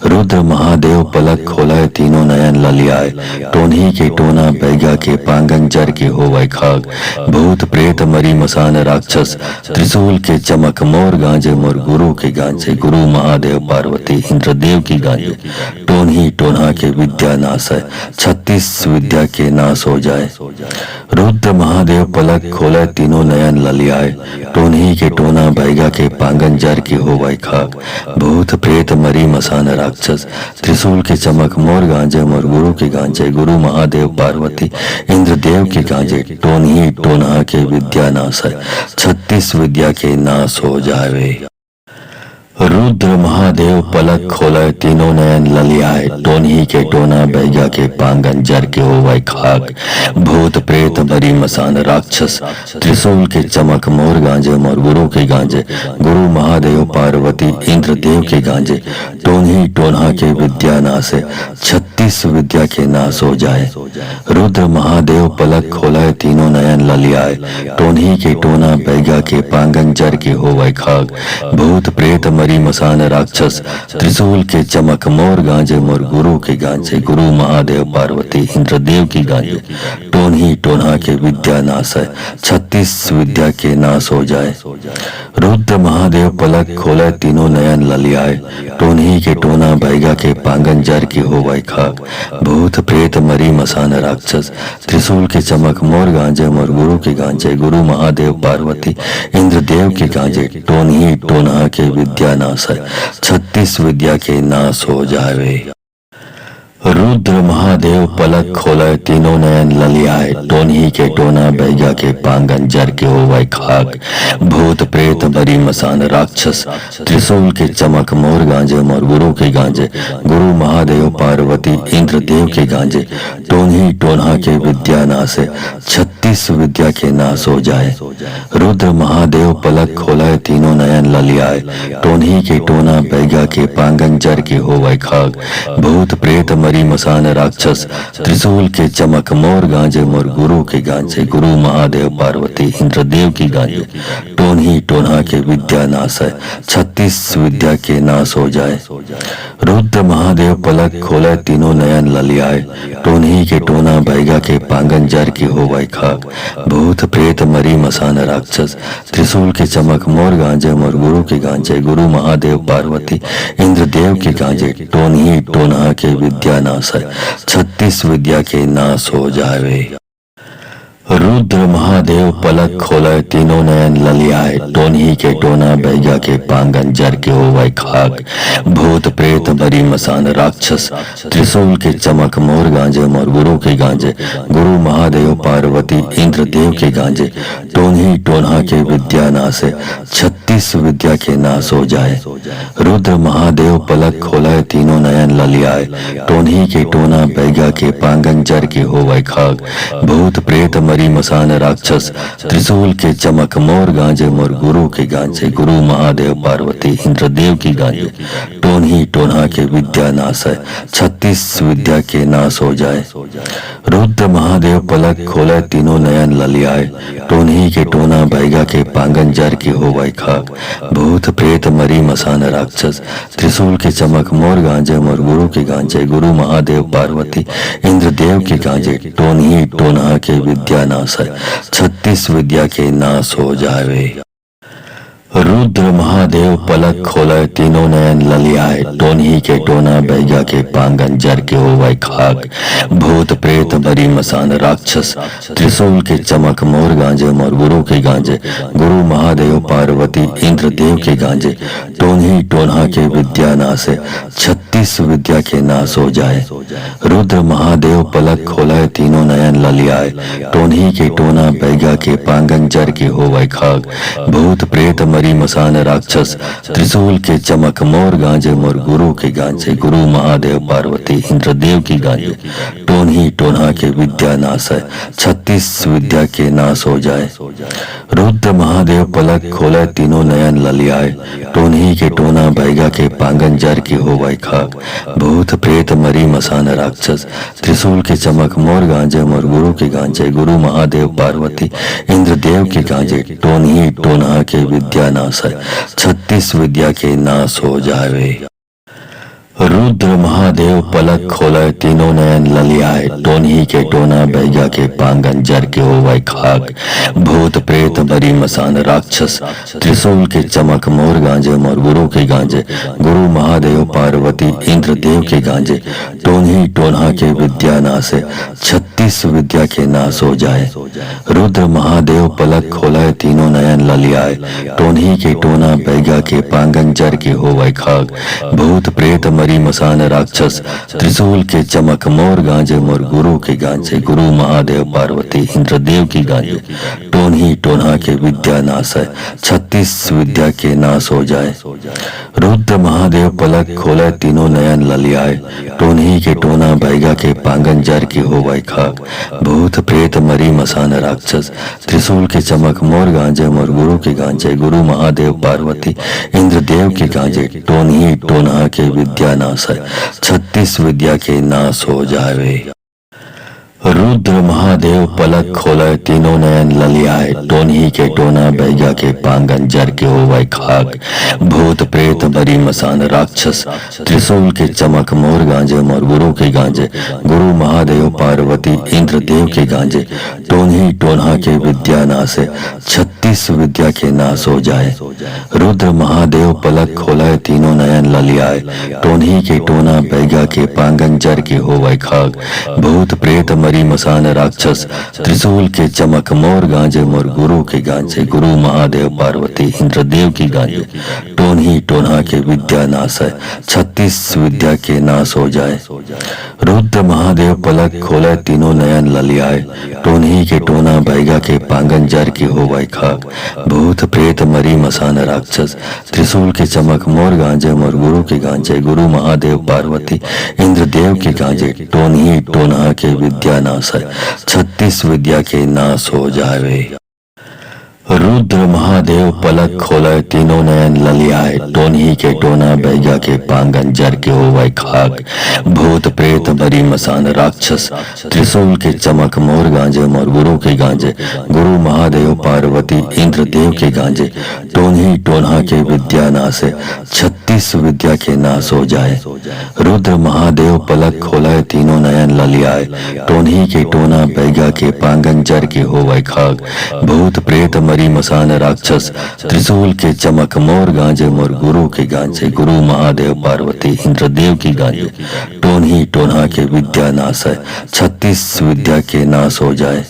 Speaker 1: रुद्र महादेव पलक खोले तीनों नयन ललियाए, टोनही के टोना बैगा के पांगन जर के हो वै खाक, भूत प्रेत मरी मसान राक्षस, त्रिशूल के चमक मोर गांजे मोर गुरु के गांजे, गुरु महादेव पार्वती इंद्रदेव की गांजे, टोनही टोना के विद्या नाश है, 36 विद्या के नाश हो जाए। रुद्र महादेव पलक खोले तीनों नयन ललियाए, टोनही के टोना बैगा के पांगन जर की हो वै खाक, भूत प्रेत मरी मसान राक्षस, त्रिशूल के चमक मोर गांजे मोर गुरु के गांजे, गुरु महादेव पार्वती इंद्रदेव के गांजे, टोनही टोना के विद्या नाश है, 36 विद्या के नाश हो जावे। रुद्र महादेव पलक खोले तीनों नयन ललियाए, टोनही के टोना बैगा के पांगन जर के हो वै खाक, भूत प्रेत मरी मसान राक्षस, त्रिशूल के चमक मोर गांजे मोर गुरु के गांजे, गुरु महादेव पार्वती इंद्रदेव के गांजे, टोनही टोना के विद्या नाश है, 36 विद्या के नाश हो जाए। रुद्र महादेव पलक खोले तीनों नयन ललियाए, टोनही के टोना बैगा के पांगन जर के हो वै खाक, भूत प्रेत मरी मसान राक्षस, त्रिशूल के चमक मोर गांजे मोर गुरु के गांजे, गुरु महादेव पार्वती इंद्रदेव की गांजे, टोनही टोना के विद्या नाश है, 36 विद्या के नाश हो जाए। रुद्र महादेव पलक खोले तीनों नयन ललियाए, टोनही के टोना बैगा के पांगन जर की हो वै खाक, भूत प्रेत मरी मसान राक्षस, त्रिशूल के चमक मोर गांजे मोर गुरु के गांजे, गुरु महादेव पार्वती इंद्रदेव के गांजे, टोनही टोना के विद्या नाश है, 36 विद्या के नाश हो जावे। रुद्र महादेव पलक खोले तीनों नयन ललियाए, टोन्ही के टोना बैगा के पांगन जर के होवै खाक, भूत प्रेत बरी मसान राक्षस त्रिशूल के चमक मोर गांजे मोर गुरु के गांजे, गुरु महादेव पार्वती इंद्र देव के गांजे, टोन्ही टोन्हा के विद्या नासे 36 विद्या के नाश हो जाए। रुद्र महादेव पलक खोले तीनों नयन ललियाए, टोन्ही के टोना बैगा के पांगन जर के होवै खाक, भूत प्रेत मरी मसान राक्षस त्रिशूल के चमक मोर गांजे मोर गुरु के गांजे, गुरु महादेव पार्वती इंद्र देव की गांजे, टोन्ही टोन्हा के विद्या नाश है 36 विद्या के नाश हो जाए। रुद्र महादेव पलक खोले तीनों नयन ललियाए, टोन्ही के टोना बैगा के पांगन जर के होवै खाक, भूत प्रेत मरी मसान राक्षस त्रिशूल के चमक मोर गांजे मोर गुरु के गांजे, गुरु महादेव पार्वती इंद्र देव के गांजे, टोन्ही टोन्हा के विद्या नाश है 36 विद्या के नाश हो जावे। रुद्र महादेव पलक खोले तीनों नयन ललियाए, टोन्ही के टोना बैगा के पांगन जर के होवै खाक, भूत प्रेत बरी मसान राक्षस त्रिशूल के चमक मोर गांजे मोर गुरु के गांजे, गुरु महादेव पार्वती इंद्र देव के गांजे, टोन्ही टोन्हा के विद्या नाश है 36 विद्या के नाश हो जाए। रुद्र महादेव पलक खोले तीनों नयन ललियाए, टोन्ही के टोना बैगा के पांगन जर के होवै खाक, भूत प्रेत मरी मसान राक्षस त्रिशूल के चमक मोर गांजे मोर गुरु के गांजे, गुरु महादेव पार्वती इंद्र देव की गांजे, टोन्ही टोन्हा के विद्या नाश है 36 विद्या के नाश हो जाए। रुद्र महादेव पलक खोले तीनों नयन ललियाए, टोन्ही के टोना बैगा के पांगन जर के होवै खाक, भूत प्रेत मरी मसान राक्षस त्रिशूल के चमक मोर गांजे मोर गुरु के गांजे, गुरु महादेव पार्वती इंद्र देव के गांजे, टोन्ही टोन्हा के विद्या नाश है 36 विद्या के नाश हो जावे। रुद्र महादेव पलक खोले तीनों नयन ललियाए, टोन्ही के टोना बैगा के पांगन जर के होवै खाक, भूत प्रेत बरी मसान राक्षस त्रिशूल के चमक मोर गांजे मोर गुरु के गांजे, गुरु महादेव पार्वती इंद्र देव के गांजे, टोन्ही टोन्हा के विद्या नाश है 36 विद्या के नाश हो जाए। रुद्र महादेव पलक खोले तीनों नयन ललियाए, टोन्ही के टोना बैगा के पांगन जर के होवै खाक, भूत प्रेत मरी मसान राक्षस त्रिशूल के चमक मोर गांजे मोर गुरु के गांजे, गुरु महादेव पार्वती इंद्र देव की गांजे, टोन्ही टोन्हा के विद्या नाश है 36 विद्या के नाश हो जाए। रुद्र महादेव पलक खोले तीनों नयन ललियाए, टोन्ही के टोना बैगा के पांगन जर के होवै खाक, भूत प्रेत मरी मसान राक्षस त्रिशूल के चमक मोर गांजे मोर गुरु के गांजे, गुरु महादेव पार्वती इंद्र देव के गांजे, टोन्ही टोन्हा के विद्या नाश है 36 विद्या के नाश हो जावे। रुद्र महादेव पलक खोले तीनों नयन ललियाए, टोन्ही के टोना बैगा के पांगन जर के होवै खाक, भूत प्रेत बरी मसान राक्षस त्रिशूल के चमक मोर गांजे मोर गुरु के गांजे, गुरु महादेव पार्वती इंद्र देव के गांजे, टोन्ही टोन्हा के विद्या नाश है 36 विद्या के नाश हो जाए। रुद्र महादेव पलक खोले तीनों नयन ललियाए, टोन्ही के टोना बैगा के पांगन जर के होवै खाक, भूत प्रेत मरी मसान राक्षस त्रिशूल के चमक मोर गांजे मोर गुरु के गांजे, गुरु महादेव पार्वती इंद्र देव की गांजे, टोन्ही टोन्हा के विद्या नाश है 36 विद्या के नाश हो जाए। रुद्र महादेव पलक खोले तीनों नयन ललियाए, टोन्ही के टोना बैगा के पांगन जर के होवै खाक, भूत प्रेत मरी मसान राक्षस त्रिशूल के चमक मोर गांजे मोर गुरु के गांजे, गुरु महादेव पार्वती इंद्र देव के गांजे, टोन्ही टोन्हा के विद्या नाश है 36 विद्या के नाश हो जावे। रुद्र महादेव पलक खोले तीनों नयन ललियाए, टोन्ही के टोना बैगा के पांगन जर के होवै खाक, भूत प्रेत बरी मसान राक्षस त्रिशूल के चमक मोर गांजे मोर गुरु के गांजे, गुरु महादेव पार्वती इंद्र देव के गांजे, टोन्ही टोन्हा के विद्या नाश है, 36 विद्या के नाश हो जाए। रुद्र महादेव पलक खोलाए, तीनों नयन ललियाए, टोन्ही के टोना बैगा के पांगन जर के होवै खाग, भूत प्रेत मरी मसान राक्षस, त्रिशूल के चमक मोर गांजे, मोर गुरु के गांजे, गुरु महादेव पार्वती इंद्रदेव की गांजे, टोन्ही टोन्हा के विद्या नाश है, 36 विद्या के नाश हो जाए। रुद्र महादेव पलक खोले, तीनों नयन ललियाए, टोन्ही के टोना बैगा के पांगन जर के होवै खाग, भूत प्रेत मरी मसान राक्षस, त्रिशूल के चमक मोर गांजे, मोर गुरु के गांजे, गुरु महादेव पार्वती इंद्रदेव के गांजे, टोन्ही टोन्हा के विद्या नाश है, 36 विद्या के नाश हो जावे। रुद्र महादेव पलक खोले, तीनों नयन ललियाए, टोन्ही के टोना बैगा के पांगन जर के होवै खाग, भूत प्रेत मरी मसान राक्षस, त्रिशूल के चमक मोर गांजे, मोर गुरु के गांजे, गुरु महादेव पार्वती इंद्रदेव के गांजे, टोन्ही टोन्हा के विद्या नाश है, 36 विद्या के नाश हो जाए। रुद्र महादेव पलक खोले, तीनों नयन ललियाए, टोन्ही के टोना बैगा के पांगन जर के होवै खाग, भूत प्रेत मरी मसान राक्षस, त्रिशूल के चमक मोर गांजे, मोर गुरु के गांजे, गुरु महादेव पार्वती इंद्रदेव की गांजे, टोन्ही टोन्हा के विद्या नाश है, 36 विद्या के नाश हो जाए।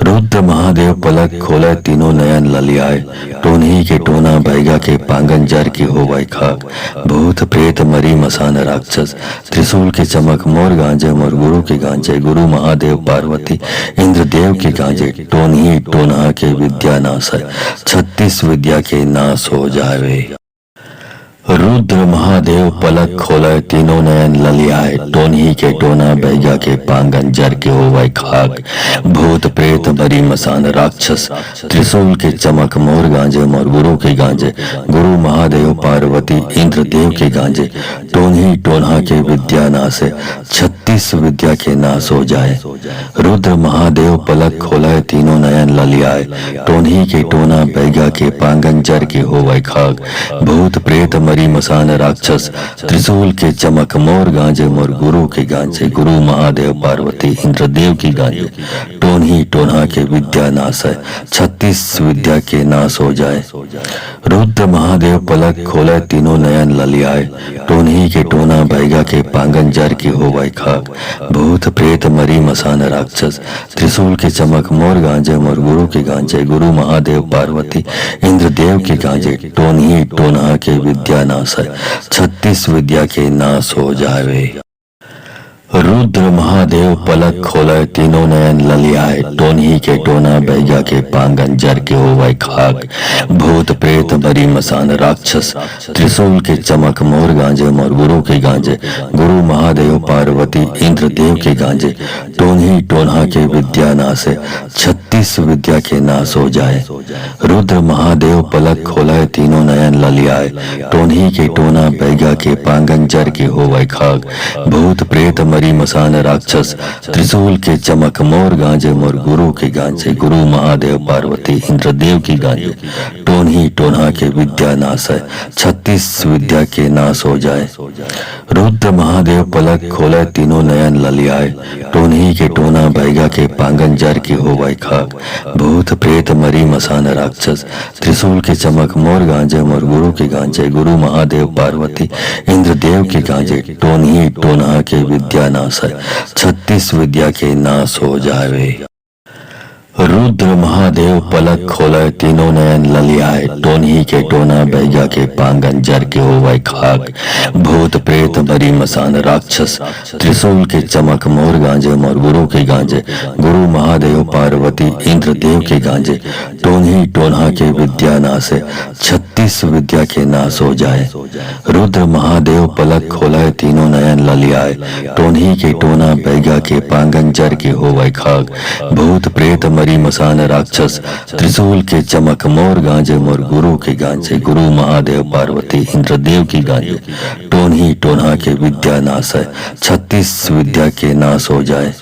Speaker 1: रुद्र महादेव पलक खोले, तीनों नयन ललियाए, टोन्ही के टोना बैगा के पांगन जर के होवै खाग, भूत प्रेत मरी मसान राक्षस, त्रिशूल के चमक मोर गांजे, मोर गुरु के गांजे, गुरु महादेव पार्वती इंद्रदेव के गांजे, टोन्ही टोन्हा के विद्या नाश है, 36 विद्या के नाश हो जावे। रुद्र महादेव पलक खोले, तीनों नयन ललियाए, टोन्ही के टोना बैगा के पांगन जर के होवै खाग, भूत प्रेत मरी मसान राक्षस, त्रिशूल के चमक मोर गांजे, मोर गुरु के गांजे, गुरु महादेव पार्वती इंद्रदेव के गांजे, टोन्ही टोन्हा के विद्या नाश है, 36 विद्या के नाश हो जाए। रुद्र महादेव पलक खोले, तीनों नयन ललियाए, टोन्ही के टोना बैगा के पांगन जर के होवै खाग, भूत प्रेत मरी मसान राक्षस, त्रिशूल के चमक मोर गांजे, मोर गुरु के गांजे, गुरु महादेव पार्वती इंद्रदेव की गांजे, टोन्ही टोन्हा के विद्या नाश है, 36 विद्या के नाश हो जाए। रुद्र महादेव पलक खोले, तीनों नयन ललियाए, टोन्ही के टोना बैगा के पांगन जर के होवै खाग, भूत प्रेत मरी मसान राक्षस, त्रिशूल के चमक मोर गांजे, मोर गुरु के गांजे, गुरु महादेव पार्वती इंद्रदेव के गांजे, टोन्ही टोन्हा के विद्या नाश है, 36 विद्या के नाश हो जावे। रुद्र महादेव पलक खोले, तीनों नयन ललियाए, टोन्ही के टोना बैगा के पांगन जर के होवै खाग, भूत प्रेत मरी मसान राक्षस, त्रिशूल के चमक मोर गांजे, मोर गुरु के गांजे, गुरु महादेव पार्वती इंद्रदेव के गांजे, टोन्ही टोन्हा के विद्या नाश है, 36 विद्या के नाश हो जाए। रुद्र महादेव पलक खोले, तीनों नयन ललियाए, टोन्ही के टोना बैगा के पांगन जर के होवै खाग, भूत प्रेत मरी मसान राक्षस, त्रिशूल के चमक मोर गांजे, मोर गुरु के गांजे, गुरु महादेव पार्वती इंद्रदेव की गांजे, टोन्ही टोन्हा के विद्या नाश है, 36 विद्या के नाश हो जाए। रुद्र महादेव पलक खोले, तीनों नयन ललियाए, टोन्ही के टोना बैगा के पांगन जर के होवै खाग, भूत प्रेत मरी मसान राक्षस, त्रिशूल के चमक मोर गांजे, मोर गुरु के गांजे, गुरु महादेव पार्वती इंद्रदेव के गांजे, टोन्ही टोन्हा के विद्या नाश है, 36 विद्या के नाश हो जावे। रुद्र महादेव पलक खोले, तीनों नयन ललियाए, टोन्ही के टोना बैगा के पांगन जर के होवै खाग, भूत प्रेत मरी मसान राक्षस, त्रिशूल के चमक मोर गांजे, मोर गुरु के गांजे, गुरु महादेव पार्वती इंद्रदेव के गांजे, टोन्ही टोन्हा के विद्या नाश है, 36 विद्या के नाश हो जाए। रुद्र महादेव पलक खोले, तीनों नयन ललियाए, टोन्ही के टोना बैगा के पांगन जर के होवै खाग, भूत प्रेत मरी मसान राक्षस त्रिशूल के चमक मोर गांजे मोर गुरु के गांजे गुरु महादेव पार्वती इंद्रदेव की गांजे टोन्ही टोन्हा के विद्या नाश है 36 विद्या के नाश हो जाए।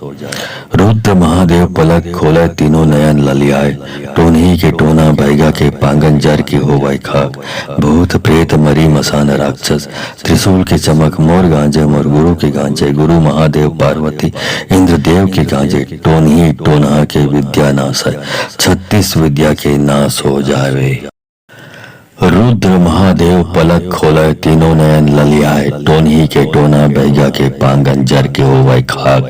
Speaker 1: रुद्र महादेव पलक खोले तीनों नयन ललियाए टोन्ही के टोना बैगा के पांगन जर की हो वै खाक भूत प्रेत मरी मसान राक्षस त्रिशूल के चमक मोर गांजे मोर गुरु के गांजे गुरु महादेव पार्वती इंद्रदेव के गांजे टोन्ही टोन्हा के विद्या नाश है 36 विद्या के नाश हो जावे। रुद्र महादेव पलक खोले तीनों नयन ललियाए टोन्ही के टोना बैगा के पांगन जर के हो वै खाक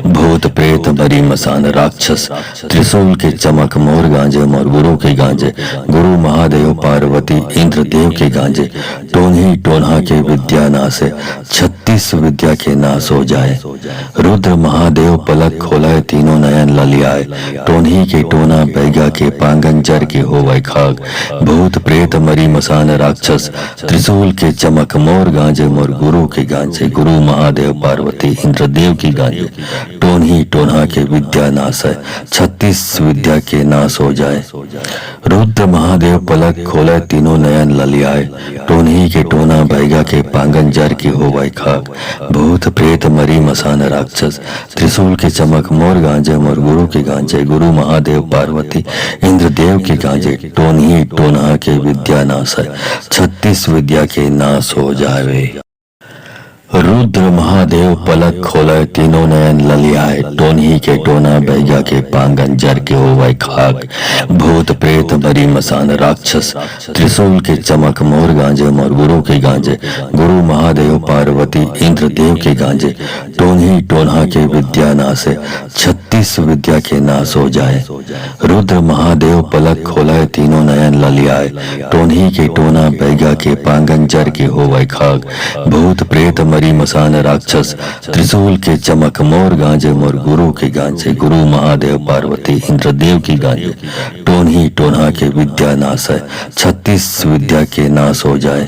Speaker 1: भूत प्रेत मरी मसान राक्षस त्रिशूल के चमक मोर गांजे मोर गुरु के गांजे गुरु महादेव पार्वती इंद्रदेव के गांजे टोन्ही टोन्हा के विद्या नाश है 36 विद्या के नाश हो जाए। रुद्र महादेव पलक खोले तीनों नयन ललियाए टोन्ही के टोना बैगा के पांगन जर के हो वै खाक भूत प्रेत मरी मसान राक्षस त्रिशूल के चमक मोर गांजे मोर गुरु के गांजे गुरु महादेव पार्वती इंद्रदेव की गांजे टोन्ही टोन्हा के विद्या नाश है 36 विद्या के नाश हो जाए। रुद्र महादेव पलक खोले तीनों नयन ललियाए टोन्ही के टोना बैगा के पांगन जर की हो वै खाक भूत प्रेत मरी मसान राक्षस त्रिशूल के चमक मोर गांजे मोर गुरु के गांजे गुरु महादेव पार्वती इंद्रदेव के गांजे टोन्ही टोन्हा के विद्या नाश है 36 विद्या के नाश हो जावे। रुद्र महादेव पलक खोले तीनों नयन ललियाए टोन्ही के टोना बैगा के पांगन जर के हो वै खाक भूत प्रेत मरी मसान राक्षस त्रिशूल के चमक मोर गांजे मोर गुरु के गांजे गुरु महादेव पार्वती इंद्रदेव के गांजे टोन्ही टोन्हा के विद्या नाश है 36 विद्या के नाश हो जाए। रुद्र महादेव पलक खोले तीनों नयन ललियाए टोन्ही के टोना बैगा के पांगन जर के हो वै खाक भूत प्रेत मरी मसान राक्षस त्रिशूल के चमक मोर गांजे मोर गुरु के गांजे गुरु महादेव पार्वती इंद्रदेव की गांजे टोन्ही टोन्हा के विद्या नाश है 36 विद्या के नाश हो जाए।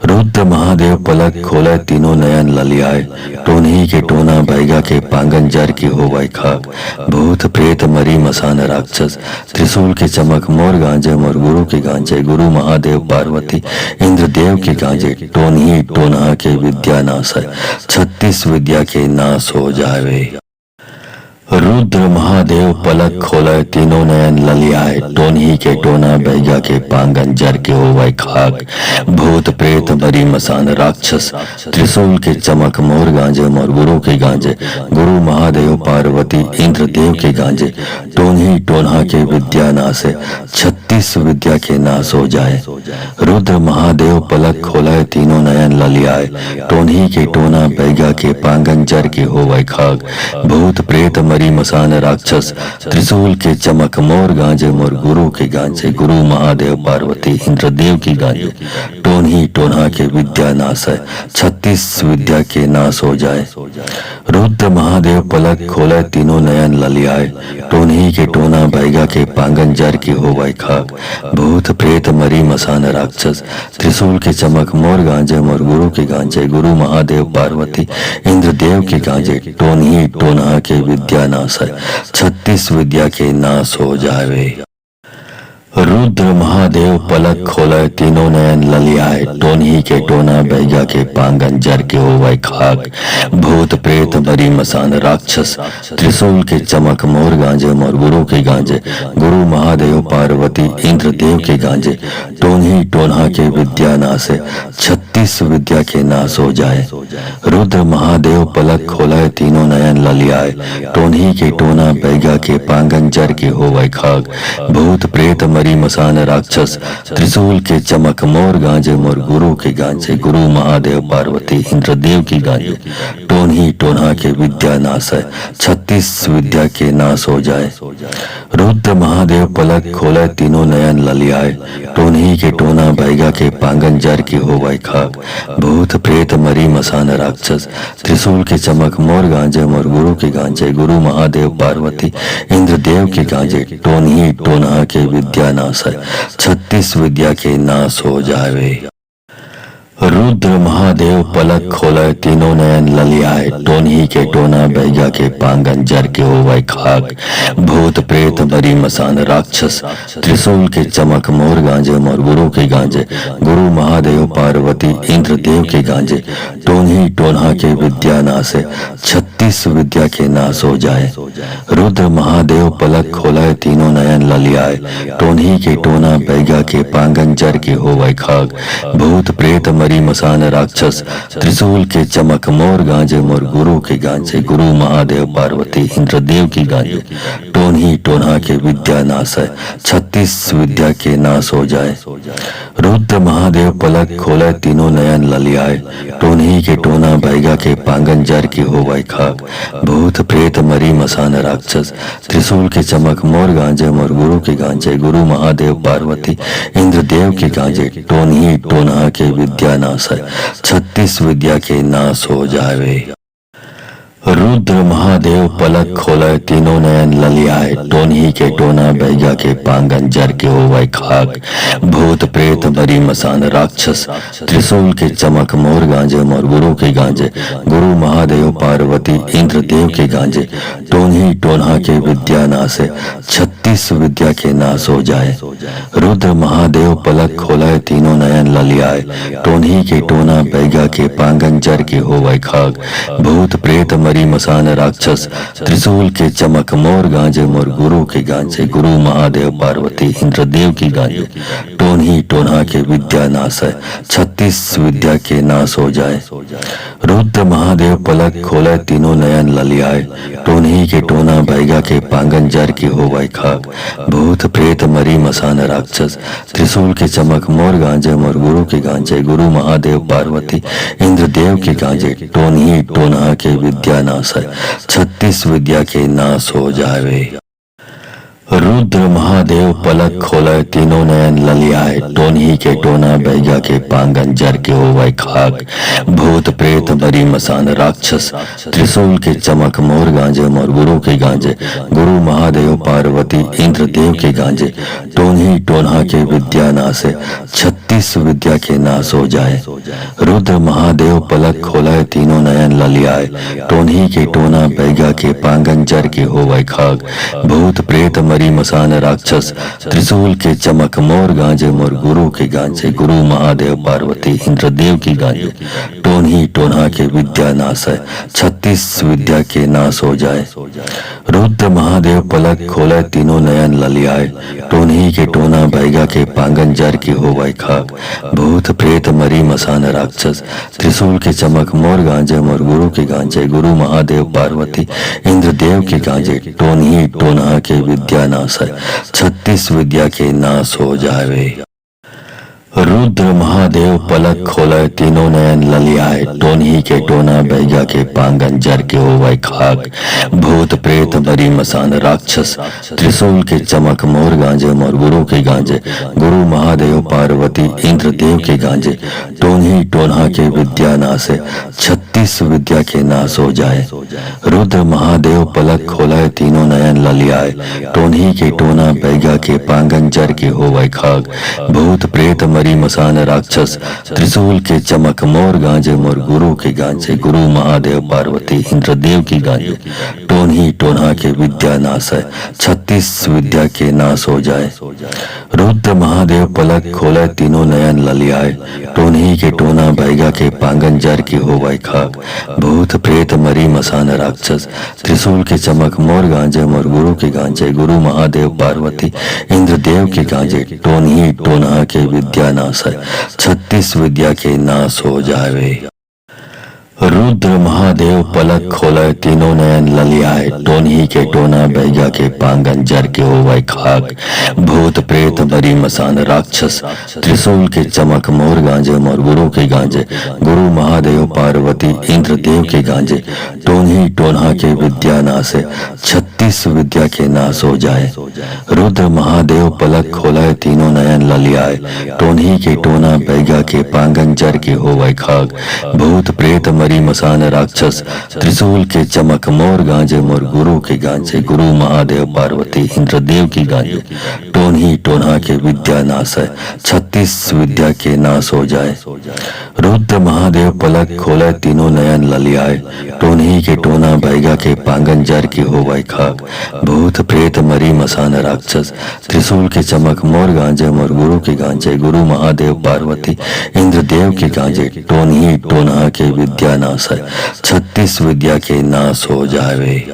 Speaker 1: रुद्र महादेव पलक खोले तीनों नयन ललियाए टोन्ही के टोना बैगा के पांगन जर की हो वै खाक भूत प्रेत मरी मसान राक्षस त्रिशूल के चमक मोर गांजे मोर गुरु के गांजे गुरु महादेव पार्वती इंद्रदेव के गांजे टोन्ही टोन्हा के विद्या नाश है 36 विद्या के नाश हो जावे। रुद्र महादेव पलक खोले तीनों नयन ललियाए टोन्ही के टोना बैगा के पांगन जर के हो वै खाक भूत प्रेत मरी मसान राक्षस त्रिशूल के चमक मोर गांजे मोर गुरु के गांजे गुरु महादेव पार्वती इंद्रदेव के गांजे टोन्ही टोन्हा के विद्या नाश है 36 विद्या के नाश हो जाए। रुद्र महादेव पलक खोले तीनों नयन ललियाए टोन्ही के टोना बैगा के पांगन जर के हो वै खाक भूत प्रेत मरी मसान राक्षस त्रिशूल के चमक मोर गांजे मोर गुरु के गांजे गुरु महादेव पार्वती इंद्रदेव की गांजे टोन्ही टोन्हा के विद्या नाश है 36 विद्या के नाश हो जाए। रुद्र महादेव पलक खोले तीनों नयन ललियाए टोन्ही के टोना बैगा के पांगन जर की हो वै खाक भूत प्रेत मरी मसान राक्षस त्रिशूल के चमक मोर गांजे मोर गुरु के गांजे गुरु महादेव पार्वती इंद्रदेव के गांजे टोन्ही टोन्हा के विद्या नाश है 36 विद्या के नाश हो जावे। रुद्र महादेव पलक खोले तीनों नयन ललियाए टोन्ही के टोना बैगा के पांगन जर के हो वै खाक भूत प्रेत मरी मसान राक्षस त्रिशूल के चमक मोर गांजे मोर गुरु के गांजे गुरु महादेव पार्वती इंद्रदेव के गांजे टोन्ही टोन्हा के विद्या नाश है 36 विद्या के नाश हो जाए। रुद्र महादेव पलक खोले तीनों नयन ललियाए टोन्ही के टोना बैगा के पांगन जर के हो वै खाक भूत प्रेत मरी मसान राक्षस त्रिशूल के चमक मोर गांजे मोर गुरु के गांजे गुरु महादेव पार्वती इंद्रदेव की गांजे टोन्ही टोन्हा के विद्या नाश है 36 विद्या के नाश हो जाए। रुद्र महादेव पलक खोले तीनों नयन ललियाए टोन्ही के टोना बैगा के पांगन जर की हो वै खाक भूत प्रेत मरी मसान राक्षस त्रिशूल के चमक मोर गांजे मोर गुरु के गांजे गुरु महादेव पार्वती इंद्रदेव के गांजे टोन्ही टोन्हा के विद्या नाश है 36 विद्या के नाश हो जावे। रुद्र महादेव पलक खोले तीनों नयन ललियाए, टोनही के टोना बैगा के पांगन जर के होवै खाक, भूत प्रेत मरी मसान राक्षस त्रिशूल के चमक मोर गांजे मोर गुरु के गांजे, गुरु महादेव पार्वती इंद्र देव के गांजे, टोनही टोन्हा के विद्या नासे 36 विद्या के नाश हो जाए। रुद्र महादेव पलक खोलाए तीनों नयन ललियाए, टोनही के टोना बैगा के पांगन जर के होवै खाक, भूत प्रेत मरी मसान राक्षस त्रिशूल के चमक मोर गांजे मोर गुरु के गांजे, गुरु महादेव पार्वती इंद्र देव की गांजे, टोनही टोन्हा के विद्या नाश है 36 विद्या के नाश हो जाए। रुद्र महादेव पलक खोले तीनों नयन ललियाए, टोनही के टोना बैगा के पांगन जर के होवै खाक, भूत प्रेत मरी मसान राक्षस त्रिशूल के चमक मोर गांजे मोर गुरु के गांजे, गुरु महादेव पार्वती इंद्र देव के गांजे, टोनही टोन्हा के विद्या नाश है 36 विद्या के नाश हो जावे। रुद्र महादेव पलक खोले तीनों नयन ललियाए, टोनही के टोना बैगा के पांगन जर के होवै खाक, भूत प्रेत मरी मसान राक्षस त्रिशूल के चमक मोर गांजे मोर गुरु के गांजे, गुरु महादेव पार्वती इंद्र देव के गांजे, टोनही टोन्हा के विद्या नाश है 36 विद्या के नाश हो जाए। रुद्र महादेव पलक खोले तीनों नयन ललियाए, टोनही के टोना बैगा के पांगन जर के होवै खाक, भूत प्रेत मरी मसान राक्षस त्रिशूल के चमक मोर गांजे मोर गुरु के गांजे, गुरु महादेव पार्वती इंद्र देव की गांजे, टोनही टोन्हा के विद्या नाश है 36 विद्या के नाश हो जाए। रुद्र महादेव पलक खोले तीनों नयन ललियाए, टोनही के टोना बैगा के पांगन जर के होवै खाक, भूत प्रेत मरी मसान राक्षस त्रिशूल के चमक मोर गांजे मोर गुरु के गांजे, गुरु महादेव पार्वती इंद्र देव के गांजे, टोनही टोन्हा के विद्या नाश है 36 विद्या के नाश हो जावे। रुद्र महादेव पलक खोले तीनों नयन ललियाए, टोनही के टोना बैगा के पांगन जर के होवै खाक, भूत प्रेत मरी मसान राक्षस त्रिशूल के चमक मोर गांजे मोर गुरु के गांजे, गुरु महादेव पार्वती इंद्र देव के गांजे, टोनही टोन्हा के विद्या नाश है 36 विद्या के नाश हो जाए। रुद्र महादेव पलक खोले तीनों नयन ललियाए, टोनही के टोना बैगा के पांगन जर के होवै खाक, भूत प्रेत मरी मसान राक्षस त्रिशूल के चमक मोर गांजे मोर गुरु के गांजे, गुरु महादेव पार्वती इंद्र देव की गांजे, टोनही टोन्हा के विद्या नाश है 36 विद्या के नाश हो जाए। रुद्र महादेव पलक खोले तीनों नयन ललियाए, टोनही के टोना बैगा के पांगन जर के होवै खाक, भूत प्रेत मरी मसान राक्षस त्रिशूल के चमक मोर गांजे मोर गुरु के गांजे, गुरु महादेव पार्वती इंद्र देव के गांजे, टोनही टोन्हा के विद्या नाश है 36 विद्या के नाश हो जावे। रुद्र महादेव पलक खोले तीनों नयन ललियाए, टोनही के टोना बैगा के पांगन जर के होवै खाक, भूत प्रेत मरी मसान राक्षस त्रिशूल के चमक मोर गांजे मोर गुरु के गांजे, गुरु महादेव पार्वती इंद्र देव के गांजे, टोनही टोन्हा के विद्या नाश है 36 विद्या के नाश हो जाए। रुद्र महादेव पलक खोले तीनों नयन ललियाए, टोनही के टोना बैगा के पांगन जर के होवै खाक, भूत प्रेत मरी मसान राक्षस त्रिशूल के चमक मोर गांजे मोर गुरु के गांजे, गुरु महादेव पार्वती इंद्र देव की गांजे, टोनही टोन्हा के विद्या नाश है 36 विद्या के नाश हो जाए। रुद्र महादेव पलक खोले तीनों नयन ललियाए, टोनही के टोना बैगा के पांगन जर के होवै खाक, भूत प्रेत मरी मसान राक्षस त्रिशूल के चमक मोर गांजे मोर गुरु के गांजे, गुरु महादेव पार्वती इंद्र देव के गांजे, टोनही टोन्हा के विद्या नाश है 36 विद्या के नाश हो जावे। रुद्र महादेव पलक खोले तीनों नयन ललियाए, टोनही के टोना बैगा के पांगन जर के होवै खाक, भूत प्रेत मरी मसान राक्षस त्रिशूल के चमक मोर गांजे मोर गुरु के गांजे, गुरु महादेव पार्वती इंद्र देव के गांजे, टोन्ही टोन्हा के विद्या नाश 36 विद्या के नाश हो जाए। रुद्र महादेव पलक खोलाए तीनों नयन ललियाए। टोन्ही के टोना बैगा के पांगन जर के होवै खाग। भूत प्रेत मरी मसान राक्षस त्रिशूल के चमक मोर गांजे मोर गुरु के गांजे गुरु महादेव पार्वती इंद्रदेव की गांजे। टोन्ही टोन्हा के विद्या नाश 36 विद्या के नाश हो जाए। रुद्र महादेव पलक खोले तीनों नयन ललियाए। टोन्ही के टोना बैगा के पांगन जर के होवै खाग। भूत प्रेत मरी मसान राक्षस त्रिशूल के चमक मोर गांजे मोर गुरु के गांजे गुरु महादेव पार्वती इंद्रदेव के गांजे। टोन्ही टोन्हा के विद्या नाश 36 विद्या के नाश हो जावे।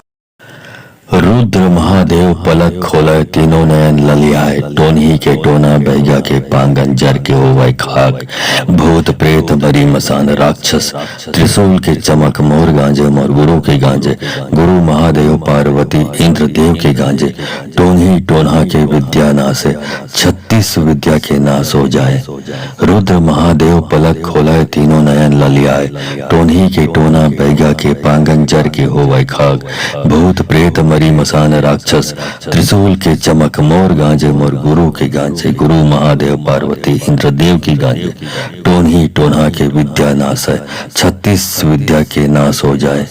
Speaker 1: रुद्र महादेव पलक खोले तीनों नयन ललियाए। टोन्ही के टोना बैगा के पांगन जर के होवै खाग। भूत प्रेत मरी मसान राक्षस त्रिशूल के चमक मोर गांजे मोर गुरु के गांजे गुरु महादेव पार्वती इंद्रदेव के गांजे। टोन्ही टोन्हा के विद्या नाश 36 विद्या के नाश हो जाए। रुद्र महादेव पलक खोले तीनों नयन ललियाए। टोन्ही के टोना बैगा के पांगन जर के होवै खाग। भूत प्रेत मरी मसान राक्षस त्रिशूल के चमक मोर गांजे मोर गुरु के गांजे गुरु महादेव पार्वती इंद्रदेव की गांजे। टोन्ही टोन्हा के विद्या नाश 36 विद्या के नाश हो जाए।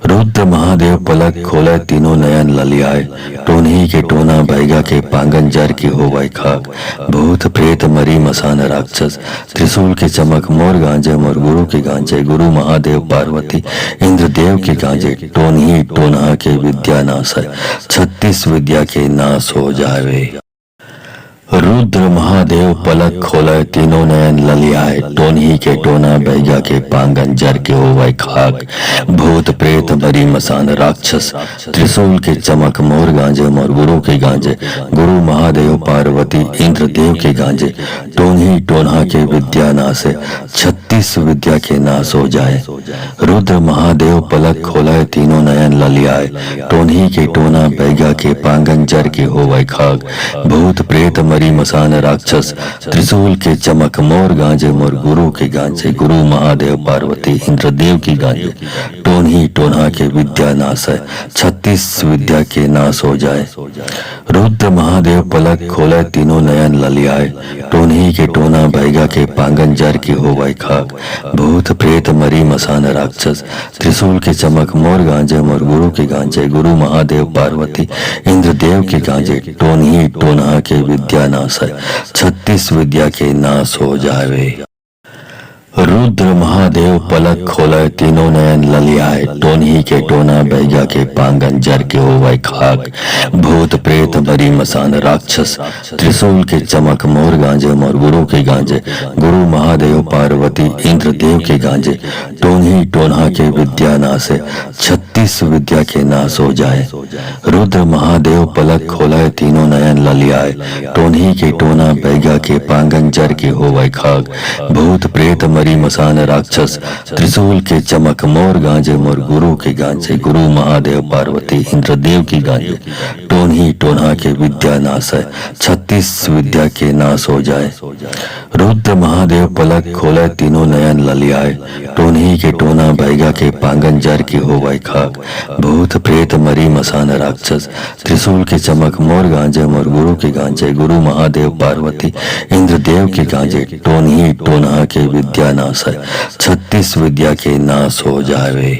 Speaker 1: रुद्र महादेव पलक खोले तीनों नयन ललियाए। टोन्ही के टोना बैगा के पांगन जर के होवै खाग। भूत प्रेत मरी मसान राक्षस त्रिशूल के चमक मोर गांजे मोर गुरु के गांजे गुरु महादेव पार्वती इंद्रदेव के गांजे। टोन्ही टोन्हा के विद्या नाश 36 विद्या के नाश हो जावे। रुद्र महादेव पलक खोले तीनों नयन ललियाए। टोन्ही के टोना बैगा के पांगन जर के होवै खाग। भूत प्रेत मरी मसान राक्षस त्रिशूल के चमक मोर गांजे मोर गुरु के गांजे गुरु महादेव पार्वती इंद्रदेव के गांजे। टोन्ही टोन्हा के विद्या नाश 36 विद्या के नाश हो जाए। रुद्र महादेव पलक खोले तीनों नयन ललियाए। टोन्ही के टोना बैगा के पांगन जर के होवै खाग। भूत प्रेत मरी मसान राक्षस त्रिशूल के चमक मोर गांजे मोर गुरु के गांजे गुरु महादेव पार्वती इंद्रदेव की गांजे। टोन्ही टोन्हा के विद्या नाश 36 विद्या के नाश हो जाए। रुद्र महादेव पलक खोले तीनों नयन ललियाए। टोन्ही के टोना बैगा के पांगन जर के होवै खाग। भूत प्रेत मरी मसान राक्षस त्रिशूल के चमक मोर गांजे मोर गुरु के गांजे गुरु महादेव पार्वती इंद्रदेव के गांजे। टोन्ही टोन्हा के विद्या नाश 36 विद्या के नाश हो जावे। रुद्र महादेव पलक खोले तीनों नयन ललियाए। टोन्ही के टोना बैगा के पांगन जर के होवै खाग। भूत प्रेत मरी मसान राक्षस त्रिशूल के चमक मोर गांजे मोर गुरु के गांजे गुरु महादेव पार्वती इंद्रदेव के गांजे। टोन्ही टोन्हा के विद्या नाश 36 विद्या के नाश हो जाए। रुद्र महादेव पलक खोले तीनों नयन ललियाए। टोन्ही के टोना बैगा के पांगन जर के होवै खाग। भूत प्रेत मरी मसान राक्षस त्रिशूल के चमक मोर गांजे मोर गुरु के गांजे गुरु महादेव पार्वती इंद्रदेव की गांजे। टोन्ही टोन्हा के विद्या नाश 36 विद्या के नाश हो जाए। रुद्र महादेव पलक खोले तीनों नयन ललियाए। टोन्ही के टोना बैगा के पांगन जर के होवै खाग। भूत प्रेत मरी मसान राक्षस त्रिशूल के चमक मोर गांजे मोर गुरु के गांजे गुरु महादेव पार्वती इंद्रदेव के गांजे। टोन्ही टोन्हा के विद्या नाश 36 विद्या के नाश हो जावे।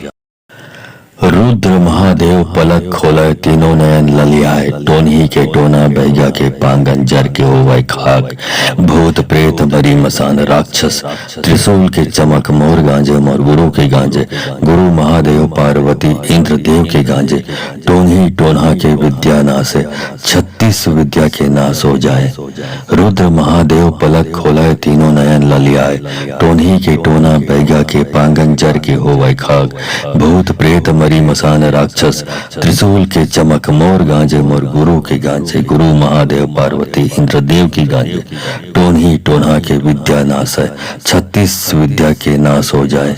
Speaker 1: रुद्र महादेव पलक खोले तीनों नयन ललियाए। टोन्ही के टोना बैगा के पांगन जर के होवै खाग। भूत प्रेत मरी मसान राक्षस त्रिशूल के चमक मोर गांजे मोर गुरु के गांजे गुरु महादेव पार्वती इंद्रदेव के गांजे। टोन्ही टोन्हा के विद्या नाश 36 विद्या के नाश हो जाए। रुद्र महादेव पलक खोले तीनों नयन ललियाए। टोन्ही के टोना बैगा के पांगन जर के होवै खाग। भूत प्रेत मरी मसान राक्षस त्रिशूल के चमक मोर गांजे मोर गुरु के गांजे गुरु महादेव पार्वती इंद्रदेव की गांजे। टोनही टोना के विद्या नाश है, 36 विद्या के नाश हो जाए।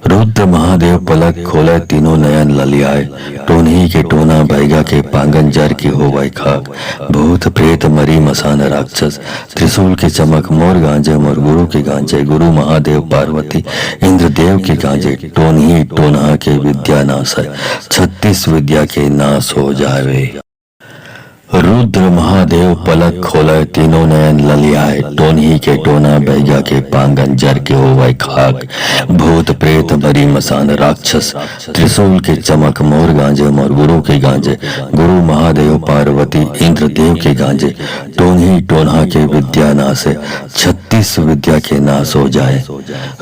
Speaker 1: रुद्र महादेव पलक खोले तीनों नयन ललियाए, टोनही के टोना बैगा के पांगन जर की हो वै खाक। भूत प्रेत मरी मसान राक्षस, त्रिशूल के चमक मोर गांजे मोर गुरु के गांजे, गुरु महादेव पार्वती इंद्रदेव के गांजे, टोनही टोना के विद्या नाश है, 36 विद्या के नाश हो जावे। रुद्र महादेव पलक खोले तीनों नयन ललियाए, टोनही के टोना बैगा के पांगन जर के हो वै खाक। भूत प्रेत मरी मसान राक्षस, त्रिशूल के चमक मोर गांजे मोर गुरु के गांजे, गुरु महादेव पार्वती इंद्रदेव के गांजे, टोनही टोना के विद्या नाश है, 36 विद्या के नाश हो जाए।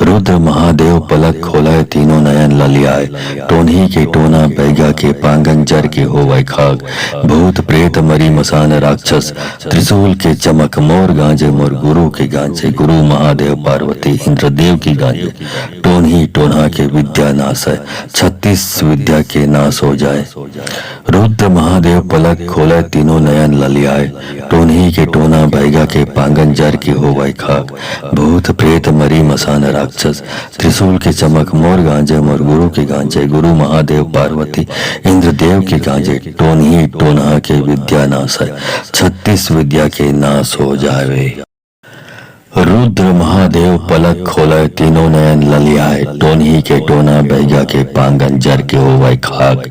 Speaker 1: रुद्र महादेव पलक खोले तीनों नयन ललियाए, टोनही के टोना बैगा के पांगन जर के हो वै खाक। भूत प्रेत मरी मसान राक्षस, त्रिशूल के चमक मोर गांजे मोर गुरु के गांजे, गुरु महादेव पार्वती इंद्रदेव की गांजे, टोनही टोना के विद्या नाश है, 36 विद्या के नाश हो जाए। रुद्र महादेव पलक खोले तीनों नयन ललियाए, टोनही के टोना बैगा के पांगन जर की हो वै खाक। भूत प्रेत मरी मसान राक्षस, त्रिशूल के चमक मोर गांजे मोर गुरु के गांजे, गुरु महादेव पार्वती इंद्रदेव के गांजे, टोनही टोना के विद्या नाश है, 36 विद्या के नाश हो जावे। रुद्र महादेव पलक खोले तीनों नयन ललियाए, टोनही के टोना बैगा के पांगन जर के हो वै खाक।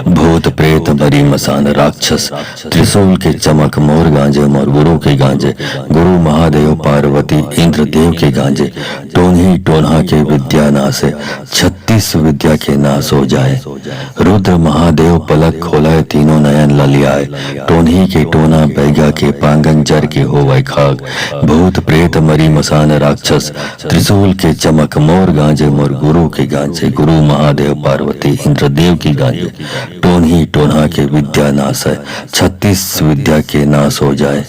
Speaker 1: भूत प्रेत मरी मसान राक्षस, त्रिशूल के चमक मोर गांजे मोर गुरु के गांजे, गुरु महादेव पार्वती इंद्रदेव के गांजे, टोनही टोना के विद्या नाश है, 36 विद्या के नाश हो जाए। रुद्र महादेव पलक खोले तीनों नयन ललियाए, टोनही के टोना बैगा के पांगन जर के हो वै खाक। भूत प्रेत मरी मसान राक्षस, त्रिशूल के चमक मोर गांजे मोर गुरु के गांजे, गुरु महादेव पार्वती इंद्रदेव की गांजे, टोनही टोना के विद्या नाश है, 36 विद्या के नाश हो जाए।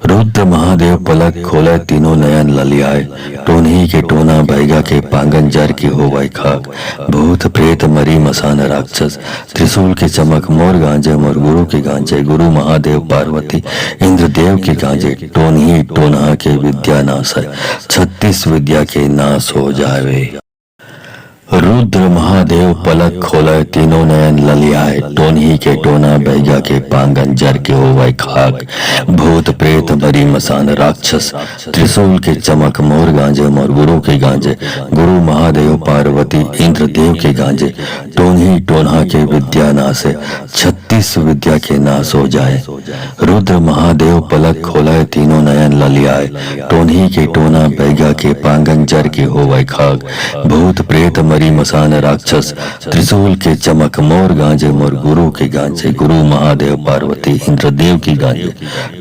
Speaker 1: रुद्र महादेव पलक खोले तीनों नयन ललियाए, टोनही के टोना बैगा के पांगन जर की हो वै खाक। भूत प्रेत मरी मसान राक्षस, त्रिशूल के चमक मोर गांजे मोर गुरु के गांजे, गुरु महादेव पार्वती इंद्रदेव के गांजे, टोनही टोना के विद्या नाश है, 36 विद्या के नाश हो जावे। रुद्र महादेव पलक खोले तीनों नयन ललियाए, टोनही के टोना बैगा के पांगन जर के हो वै खाक। भूत प्रेत मरी मसान राक्षस, त्रिशूल के चमक मोर गांजे मोर गुरु के गांजे, गुरु महादेव पार्वती इंद्रदेव के गांजे, टोनही टोना के विद्या नाश है, 36 विद्या के नाश हो जाए। रुद्र महादेव पलक खोले तीनों नयन ललियाए, टोनही के टोना बैगा के पांगन जर के हो वै खाक। भूत प्रेत मरी मसान राक्षस, त्रिशूल के चमक मोर गांजे मोर गुरु के गांजे, गुरु महादेव पार्वती इंद्रदेव की गांजे,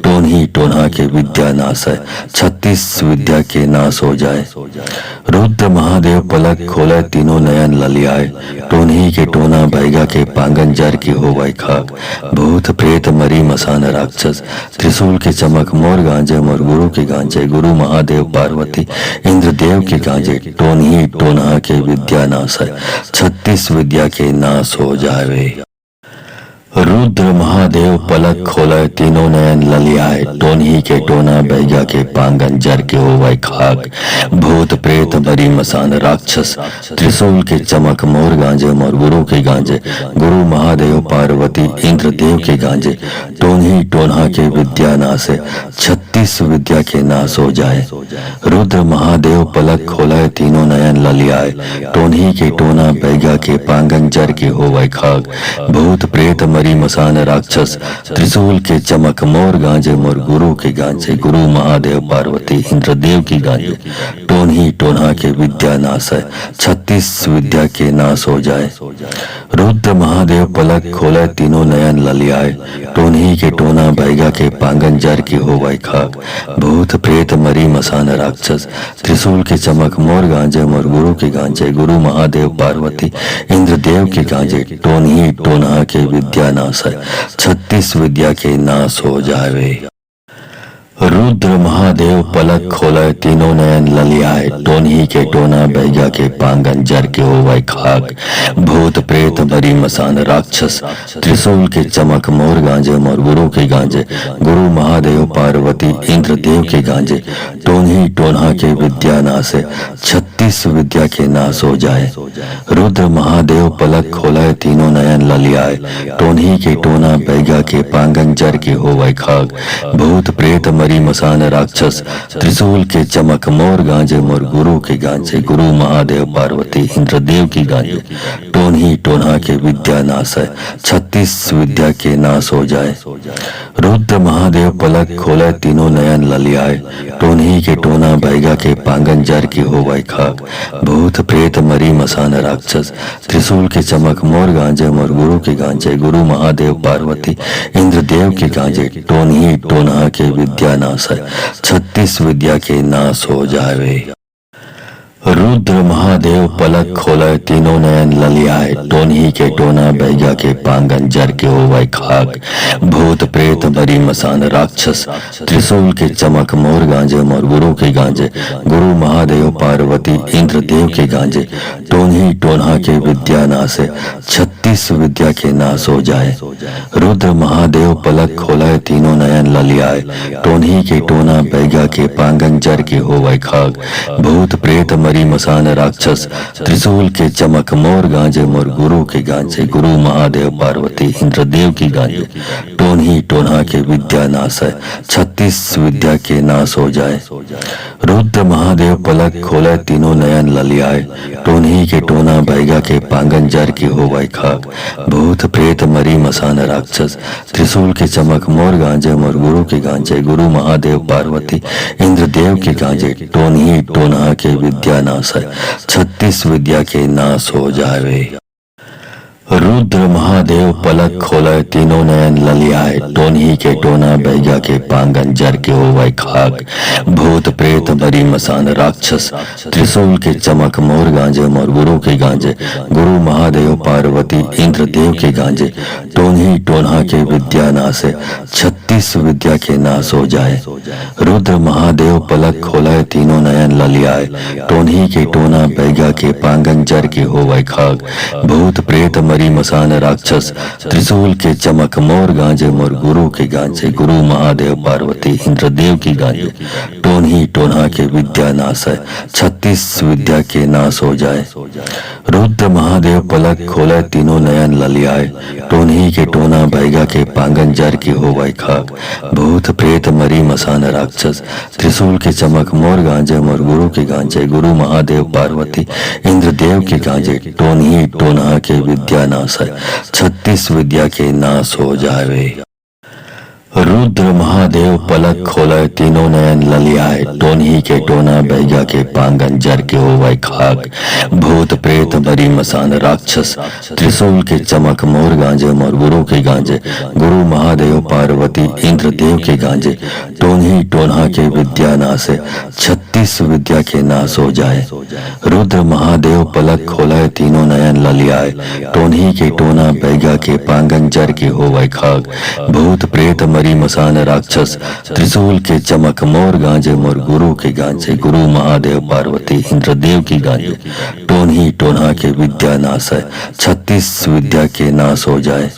Speaker 1: टोनही टोना के विद्या नाश है, 36 विद्या के नाश हो जाए। रुद्र महादेव पलक खोले तीनों नयन ललियाए, टोनही के टोना बैगा के पांगन जर की हो वै खाक। भूत प्रेत मरी मसान राक्षस, त्रिशूल के चमक मोर गांजे मोर गुरु के गांजे, गुरु महादेव पार्वती इंद्रदेव के गांजे, टोनही टोना के विद्या नाश है, 36 विद्या के नाश हो जावे। रुद्र महादेव पलक खोले तीनों नयन ललियाए, टोनही के टोना बैगा के पांगन जर के हो वै खाक। भूत प्रेत मरी मसान राक्षस, त्रिशूल के चमक मोर गांजे मोर गुरु के गांजे, गुरु महादेव पार्वती इंद्रदेव के गांजे, टोनही टोना के विद्या नाश है, 36 विद्या के नाश हो जाए। रुद्र महादेव पलक खोले तीनों नयन ललियाए, टोनही के टोना बैगा के पांगन जर के हो वै खाक। भूत प्रेत मरी मसान राक्षस, त्रिशूल के चमक मोर गांजे मोर गुरु के गांजे, गुरु महादेव पार्वती इंद्रदेव की गांजे, टोनही टोना के विद्या नाश है, 36 विद्या के नाश हो जाए। रुद्र महादेव पलक खोले तीनों नयन ललियाए, टोनही के टोना बैगा के पांगन जर की हो वै खाक। भूत प्रेत मरी मसान राक्षस, त्रिशूल के चमक मोर गांजे मोर गुरु के गांजे, गुरु महादेव पार्वती इंद्रदेव के गांजे, टोनही टोना के विद्या नाश है, 36 विद्या के नाश हो जावे। रुद्र महादेव पलक खोले तीनों नयन ललियाए, टोन्ही के टोना बैगा के पांगन जर के होवै खाक, भूत प्रेत मरी मसान राक्षस त्रिशूल के चमक मोर गांजे मोर गुरु के गांजे, गुरु महादेव पार्वती इंद्र देव के गांजे, टोन्ही टोन्हा के विद्या नासे 36 विद्या के नाश हो जाए। रुद्र महादेव पलक खोले तीनों नयन ललियाए, टोन्ही के टोना बैगा के पांगन जर के होवै खाक, भूत प्रेत मरी मसान राक्षस त्रिशूल के चमक मोर गांजे मोर गुरु के गांजे, गुरु महादेव पार्वती इंद्र देव की गांजे, टोन्ही टोन्हा के विद्या नाश है 36 विद्या के नाश हो जाए। रुद्र महादेव पलक खोले तीनों नयन ललियाए, टोन्ही के टोना बैगा के पांगन जर के होवै खाक, भूत प्रेत मरी मसान राक्षस त्रिशूल के चमक मोर गांजे मोर गुरु के गांजे, गुरु महादेव पार्वती इंद्र देव के गांजे, टोन्ही टोन्हा के विद्या नाश है 36 विद्या के नाश हो जावे। रुद्र महादेव पलक खोले तीनों नयन ललियाए, टोन्ही के टोना बैगा के पांगन जर के होवै खाक, भूत प्रेत मरी मसान राक्षस त्रिशूल के चमक मोर गांजे मोर गुरु के गांजे, गुरु महादेव पार्वती इंद्र देव के गांजे, टोन्ही टोन्हा के विद्या नाश है 36 विद्या के नाश हो जाए। रुद्र महादेव पलक खोले तीनों नयन ललियाए, टोन्ही के टोना बैगा के पांगन जर के होवै खाक, भूत प्रेत मरी मसान राक्षस त्रिशूल के चमक मोर गांजे मोर गुरु के गांजे, गुरु महादेव पार्वती इंद्र देव की गांजे, टोन्ही टोन्हा के विद्या नाश है 36 विद्या के नाश हो जाए। रुद्र महादेव पलक खोले तीनों नयन ललियाए, टोन्ही के टोना बैगा के पांगन जर के होवै खाक, भूत प्रेत मरी मसान राक्षस त्रिशूल के चमक मोर गांजे मोर गुरु के गांजे, गुरु महादेव पार्वती इंद्र देव के गांजे, टोन्ही टोन्हा के विद्या नाश है 36 विद्या के नाश हो जावे। रुद्र महादेव पलक खोले तीनों नयन ललियाए, टोन्ही के टोना बैगा के पांगन जर के होवै खाक, भूत प्रेत मरी मसान राक्षस त्रिशूल के चमक मोर गांजे मोर गुरु के गांजे, गुरु महादेव पार्वती इंद्र देव के गांजे, टोन्ही टोन्हा के विद्या नाश है 36 विद्या के नाश हो जाए। रुद्र महादेव पलक खोले तीनों नयन ललियाए, टोन्ही के टोना बैगा के पांगन जर के होवै खाक, भूत प्रेत मरी मसान राक्षस त्रिशूल के चमक मोर गांजे मोर गुरु के गांजे, गुरु महादेव पार्वती इंद्र देव की गांजे, टोन्ही टोन्हा के विद्या नाश है 36 विद्या के नाश हो जाए। रुद्र महादेव पलक खोले तीनों नयन ललियाए, टोन्ही के टोना बैगा के पांगन जर के होवै खाक, भूत प्रेत मरी मसान राक्षस त्रिशूल के चमक मोर गांजे मोर गुरु के गांजे, गुरु महादेव पार्वती इंद्र देव के गांजे, टोन्ही टोन्हा के विद्या नाश है 36 विद्या के नाश हो जावे। रुद्र महादेव पलक खोले तीनों नयन ललियाए, टोन्ही के टोना बैगा के पांगन जर के होवै खाक, भूत प्रेत मरी मसान राक्षस त्रिशूल के चमक मोर गांजे मोर गुरु के गांजे, गुरु महादेव पार्वती इंद्र देव के गांजे, टोन्ही टोन्हा के विद्या नाश है 36 विद्या के नाश हो जाए। रुद्र महादेव पलक खोले तीनों नयन ललियाए, टोन्ही के टोना बैगा के पांगन जर के होवै खाक, भूत प्रेत मरी मसान राक्षस त्रिशूल के चमक मोर गांजे मोर गुरु के गांजे, गुरु महादेव पार्वती इंद्र देव की गांजे, टोन्ही टोन्हा के विद्या नाश है 36 विद्या के नाश हो जाए।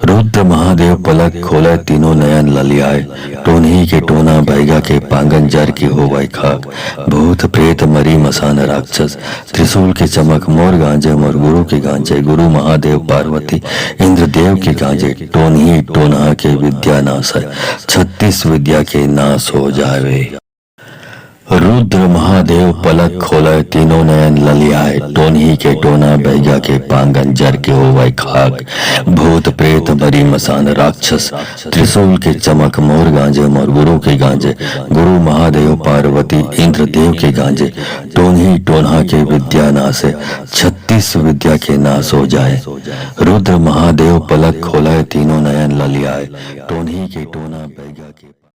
Speaker 1: रुद्र महादेव पलक खोले तीनों नयन ललियाए, टोन्ही के टोना बैगा के पांगन जर के होवै खाक, भूत प्रेत मरी मसान राक्षस त्रिशूल के चमक मोर गांजे मोर गुरु के गांजे, गुरु महादेव पार्वती इंद्र देव के गांजे, टोन्ही टोन्हा के विद्या नाश है 36 विद्या के नाश हो जावे। रुद्र महादेव पलक खोले तीनों नयन ललियाए, टोन्ही के टोना बैगा के पांगन जर के होवै खाक, भूत प्रेत मरी मसान राक्षस त्रिशूल के चमक मोर गांजे मोर गुरु के गांजे, गुरु महादेव पार्वती इंद्र देव के गांजे, टोन्ही टोन्हा के विद्या नाश है 36 विद्या के नाश हो जाए। रुद्र महादेव पलक खोले तीनों नयन ललियाए, टोन्ही के टोना बैगा के